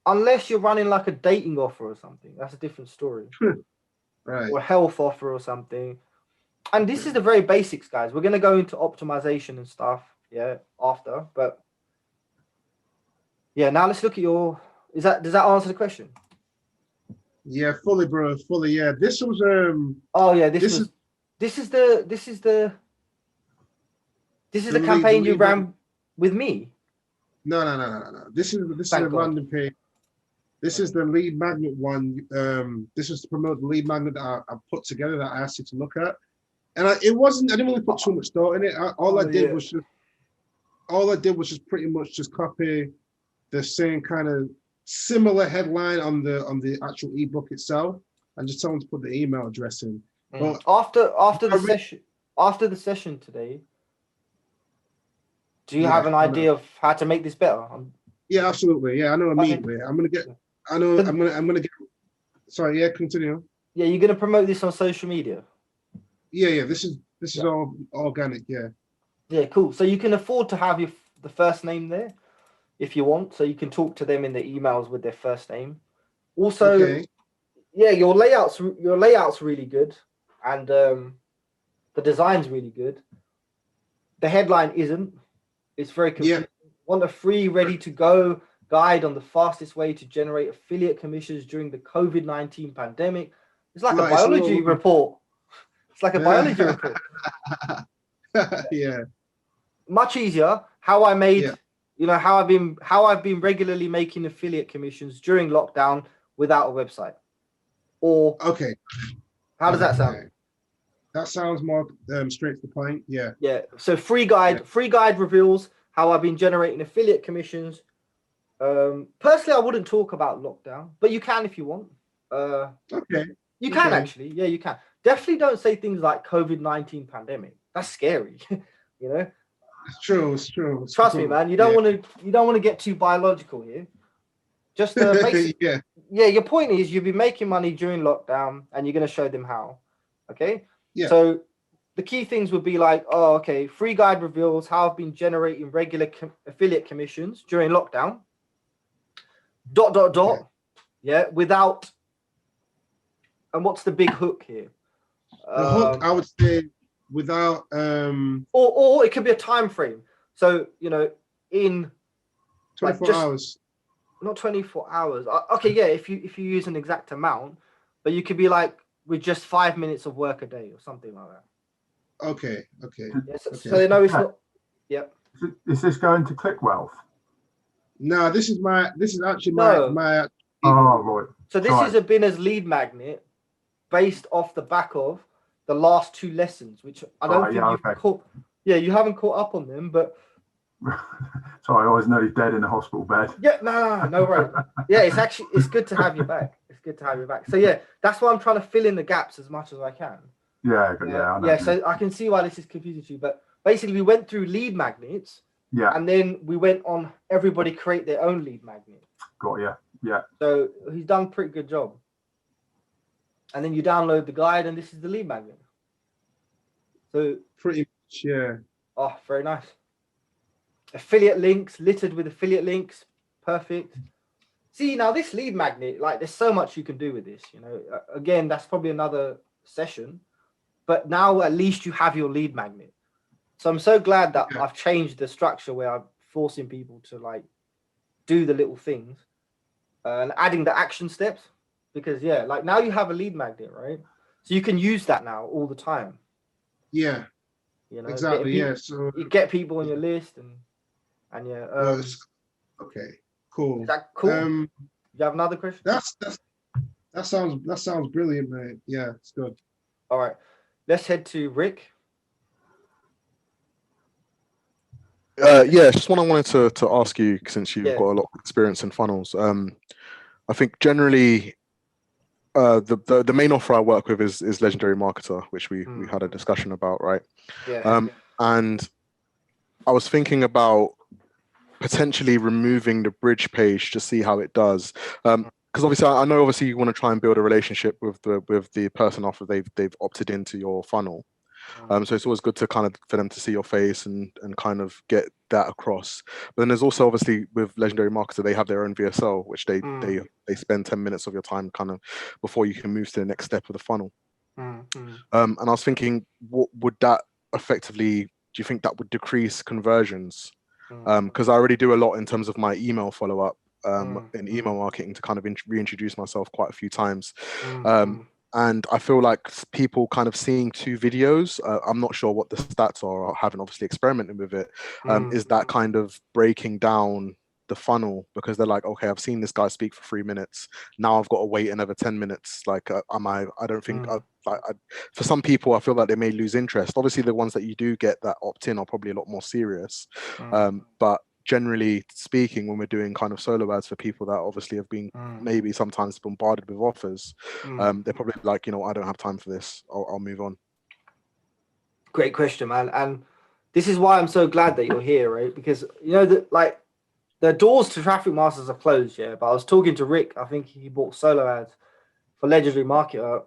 unless you're running like a dating offer or something, that's a different story. Right. Or health offer or something. And this is the very basics, guys. We're gonna go into optimization and stuff, after. But now let's look at your. Does that answer the question? Yeah, fully, bro. Fully, yeah. This was This is the campaign you ran with me. No. This is a random page. This is the lead magnet one. This is to promote the lead magnet that I put together that I asked you to look at. And I didn't really put too much thought in it. All I did was just pretty much just copy the same kind of similar headline on the actual ebook itself, and just tell them to put the email address in. But after the session today, do you have an idea of how to make this better? Yeah, absolutely. Yeah, I know immediately. I'm gonna get. Sorry. Yeah, continue. Yeah, you're gonna promote this on social media. Yeah. This is all organic. Yeah. Yeah, cool. So you can afford to have the first name there if you want, so you can talk to them in the emails with their first name. Also, your layout's really good, and the design's really good. The headline isn't. It's very confusing. Want a free, ready-to-go guide on the fastest way to generate affiliate commissions during the COVID-19 pandemic? It's like a biology report. It's like a biology report. Yeah. Much easier. How I made, how I've been regularly making affiliate commissions during lockdown without a website. Or how does that sound? That sounds more straight to the point. Yeah. Yeah. So free guide reveals how I've been generating affiliate commissions. Personally, I wouldn't talk about lockdown, but you can if you want. You can actually. Yeah, you can. Definitely don't say things like COVID-19 pandemic. That's scary. It's true. Trust me, man. You don't want to get too biological here. Just yeah, your point is you'll be making money during lockdown, and you're going to show them how. Okay. Yeah. So the key things would be like, oh, okay, free guide reveals how I've been generating regular affiliate commissions during lockdown. ... Okay. Yeah, without. And what's the big hook here? The hook, I would say, without or it could be a time frame. So in 24 hours. Not 24 hours. Okay, yeah, if you use an exact amount, but you could be like with just 5 minutes of work a day or something like that. Okay. Yeah, so they know it's not. Yep. Is this going to Click Wealth? No, this is actually No. my. Oh, right. So this is a Binner's lead magnet based off the back of the last 2 lessons, which I don't think you've caught. Yeah, you haven't caught up on them, but. Sorry, I was nearly dead in a hospital bed. Yeah, no worries. Yeah, it's good to have you back. It's good to have you back. So yeah, that's why I'm trying to fill in the gaps as much as I can. Yeah. I know. So I can see why this is confusing to you, but basically we went through lead magnets. Yeah. And then we went on everybody create their own lead magnet. Got you. Yeah. So he's done a pretty good job. And then you download the guide, and this is the lead magnet. So pretty much, yeah. Oh, very nice. Affiliate links, littered with affiliate links. Perfect. See, now this lead magnet, like there's so much you can do with this, Again, that's probably another session. But now at least you have your lead magnet. So I'm so glad that I've changed the structure where I'm forcing people to like do the little things and adding the action steps, because like now you have a lead magnet, right? So you can use that now all the time. Yeah. Exactly. So you get people on your list and okay. Cool. Is that cool? You have another question? That sounds brilliant, mate. Yeah, it's good. All right. Let's head to Rick. Just one I wanted to ask you, since you've got a lot of experience in funnels. I think generally the main offer I work with is Legendary Marketer, which we had a discussion about, right? Yeah. And I was thinking about potentially removing the bridge page to see how it does. Because obviously I know you want to try and build a relationship with the person after they've opted into your funnel. So it's always good to kind of for them to see your face and kind of get that across. But then there's also obviously with Legendary Marketer, they have their own VSL, which they spend 10 minutes of your time kind of before you can move to the next step of the funnel. And I was thinking, what would that effectively, do you think that would decrease conversions? Because I already do a lot in terms of my email follow-up in email marketing to kind of reintroduce myself quite a few times. And I feel like people kind of seeing 2 videos, I'm not sure what the stats are, I haven't obviously experimented with it. Is that kind of breaking down the funnel, because they're like, okay, I've seen this guy speak for 3 minutes, now I've got to wait another 10 minutes. Like, I don't think, for some people, I feel like they may lose interest. Obviously, the ones that you do get that opt in are probably a lot more serious. But generally speaking, when we're doing kind of solo ads for people that obviously have been maybe sometimes bombarded with offers, they're probably like, I don't have time for this, I'll move on. Great question, man. And this is why I'm so glad that you're here, right? Because the doors to Traffic Masters are closed, but I was talking to Rick, I think he bought solo ads for Legendary Marketer,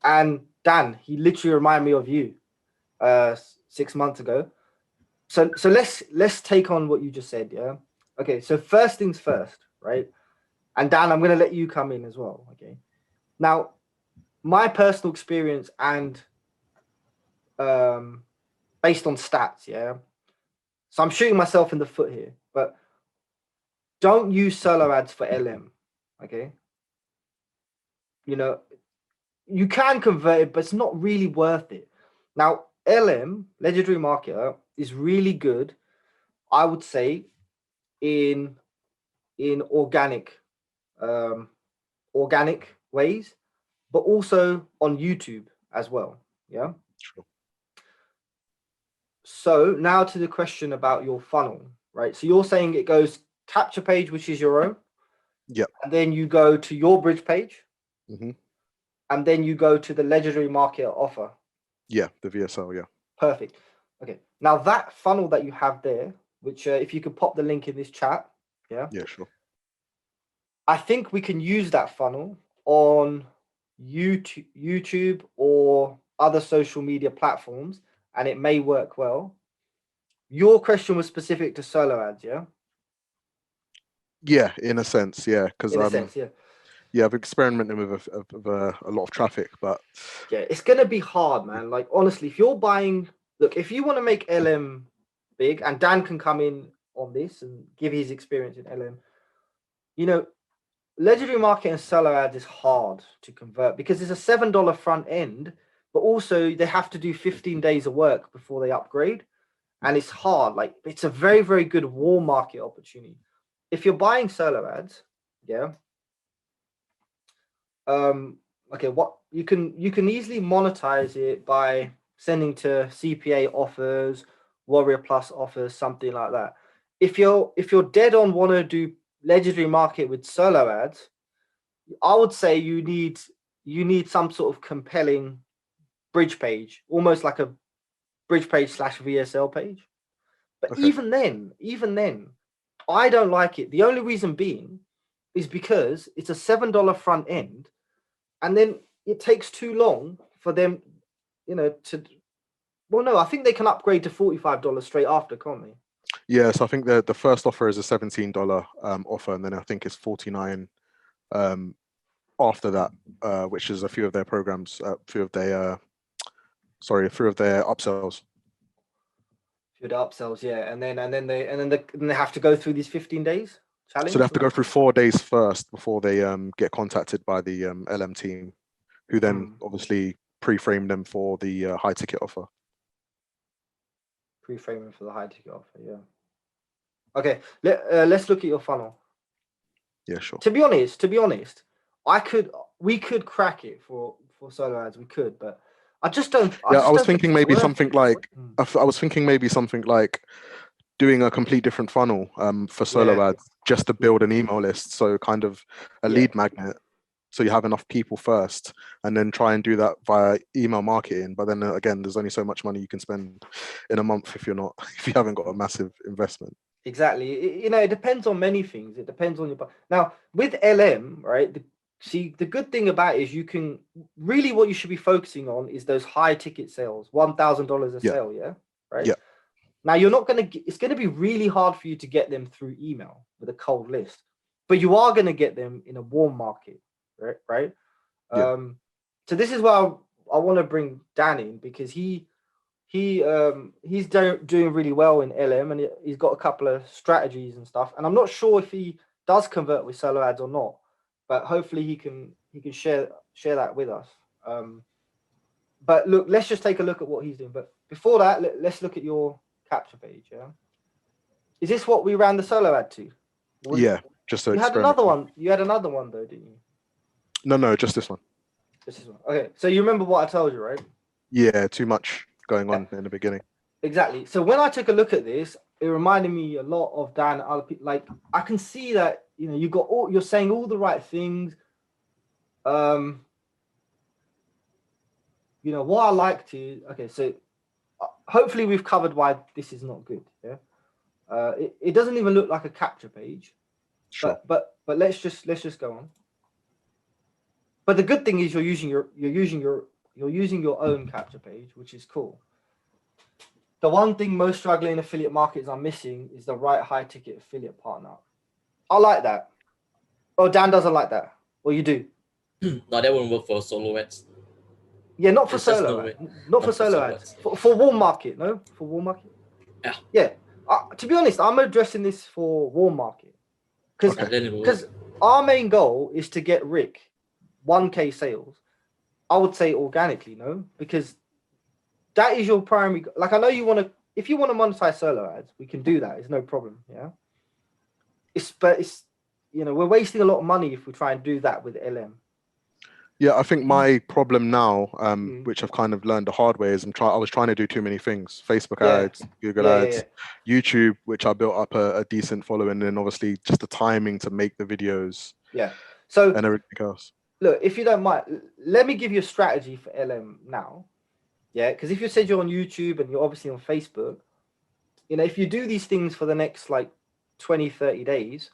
and Dan, he literally reminded me of you 6 months ago. So let's take on what you just said, yeah? Okay, so first things first, right? And Dan, I'm going to let you come in as well, okay? Now, my personal experience and based on stats, yeah? So I'm shooting myself in the foot here, but don't use solo ads for LM, okay? You can convert it, but it's not really worth it. Now, LM, Legendary Marketer, is really good, I would say, in organic ways, but also on YouTube as well. Yeah. Sure. So now to the question about your funnel, right? So you're saying it goes capture page, which is your own. Yeah. And then you go to your bridge page. And then you go to the Legendary Marketer offer. Yeah, the VSL, yeah. Perfect. Okay. Now that funnel that you have there, which if you could pop the link in this chat, yeah. Yeah, sure. I think we can use that funnel on YouTube or other social media platforms, and it may work well. Your question was specific to solo ads, yeah? Yeah, in a sense, yeah, because In a sense, yeah. Yeah, I've experimented with a lot of traffic, but yeah, it's gonna be hard, man. Like honestly, if you're buying, look, if you want to make LM big, and Dan can come in on this and give his experience in LM, you know, legendary market and seller ads is hard to convert because it's a $7 front end, but also they have to do 15 days of work before they upgrade, and it's hard. Like it's a very, very good warm market opportunity. If you're buying seller ads, yeah. Okay, what you can easily monetize it by sending to CPA offers, Warrior Plus offers, something like that. If you're dead on want to do legendary market with solo ads, I would say you need some sort of compelling bridge page, almost like a bridge page / VSL page. But okay. even then, I don't like it. The only reason being is because it's a $7 front end. And then it takes too long for them, to. Well, no, I think they can upgrade to $45 straight after, can't they? Yeah, so I think the first offer is a $17 offer, and then I think it's $49 after that, which is a few of their programs, a few of their upsells. Few of the upsells, yeah, and then they have to go through these 15 days challenge. So they have to go through 4 days first before they get contacted by the LM team, who then obviously pre-frame them for the high ticket offer. Pre-framing for the high ticket offer, yeah. Okay, let's look at your funnel. Yeah, sure. To be honest, we could crack it for solo ads, we could, but I just don't. I was thinking maybe something like I was thinking maybe something like doing a complete different funnel for solo ads, just to build an email list, so kind of a lead magnet, so you have enough people first, and then try and do that via email marketing. But then again, there's only so much money you can spend in a month if you haven't got a massive investment. Exactly. It depends on many things. It depends on your. Now with LM, right? The good thing about it is you can really, what you should be focusing on is those high ticket sales, $1,000 a sale, yeah, right? Yeah. Now you're not gonna. It's gonna be really hard for you to get them through email with a cold list, but you are gonna get them in a warm market, right? Yeah. So this is why I want to bring Dan in, because he's doing really well in LM, and he's got a couple of strategies and stuff. And I'm not sure if he does convert with solo ads or not, but hopefully he can share that with us. But look, let's just take a look at what he's doing. But before that, let's look at your capture page. Yeah, is this what we ran the solo ad to? Just you had another one. You had another one though, didn't you? No, just this one. Just this one. Okay, so you remember what I told you, right? Yeah, too much going on in the beginning. Exactly. So when I took a look at this, it reminded me a lot of Dan. Like I can see that you're saying all the right things. What I like to. Okay, so hopefully we've covered why this is not good. Yeah. It doesn't even look like a capture page. Sure. But let's just go on. But the good thing is you're using your own capture page, which is cool. The one thing most struggling affiliate markets are missing is the right high ticket affiliate partner. I like that. Oh, Dan doesn't like that. Well, you do. No, that won't work for solo ads. Yeah, not for solo ads. Not for solo ads. For warm market, no? For warm market? Yeah. Yeah. To be honest, I'm addressing this for warm market. Because our main goal is to get Rick 1K sales. I would say organically, no? Because that is your primary. Like, I know if you want to monetize solo ads, we can do that. It's no problem. Yeah. We're wasting a lot of money if we try and do that with LM. Yeah, I think my problem now, which I've kind of learned the hard way, is I was trying to do too many things: Facebook ads, Google ads, YouTube, which I built up a decent following, and obviously just the timing to make the videos. Yeah. So and everything else. Look, if you don't mind, let me give you a strategy for LM now. Yeah, because if you said you're on YouTube and you're obviously on Facebook, if you do these things for the next 20, 30 days,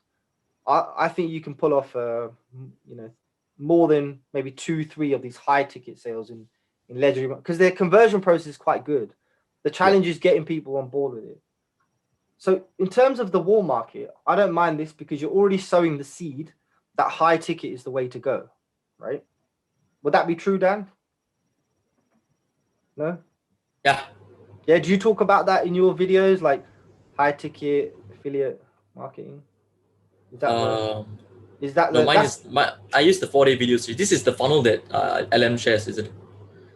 I think you can pull off, you know, more than maybe 2-3 of these high ticket sales in legendary, because their conversion process is quite good. The challenge is getting people on board with it. So in terms of the war market, I don't mind this because you're already sowing the seed that high ticket is the way to go, right? Would that be true, Dan? No? Yeah. Yeah, do you talk about that in your videos, like high ticket affiliate marketing? Is that No, I use the 4-day video series. This is the funnel that LM shares, isn't it?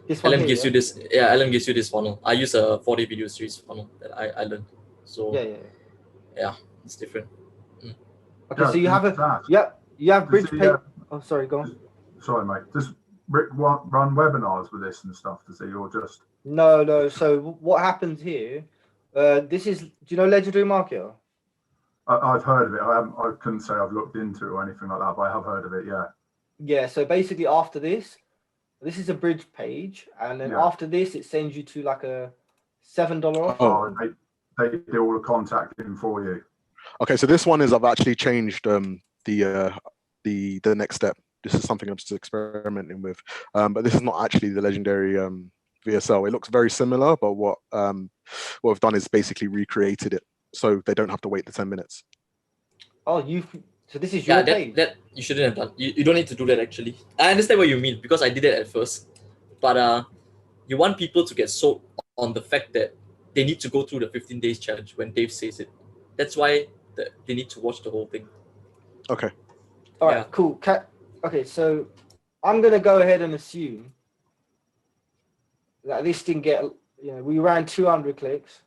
This one LM here, gives you this. Yeah, LM gives you this funnel. I use a 4-day video series funnel that I learned. So yeah, it's different. Okay, so you have you have bridge pay. Oh, sorry, go on. Sorry, mate. Does Rick run webinars with this and stuff? Does he, or just? No. So what happens here? This is. Do you know Legendary Marketer? I've heard of it. I couldn't say I've looked into it or anything like that, but I have heard of it. Yeah. Yeah. So basically, after this is a bridge page, and then after this, it sends you to like a $7 offer. Oh, they do all the contacting for you. Okay, so this one is I've actually changed the next step. This is something I'm just experimenting with, but this is not actually the legendary VSL. It looks very similar, but what I've done is basically recreated it so they don't have to wait the 10 minutes. Oh, so this is your page? That you shouldn't have done. You don't need to do that actually. I understand what you mean because I did it at first, but you want people to get sold on the fact that they need to go through the 15 days challenge when Dave says it. That's why they need to watch the whole thing. Okay. All right, cool. Okay, so I'm going to go ahead and assume that this didn't get, we ran 200 clicks.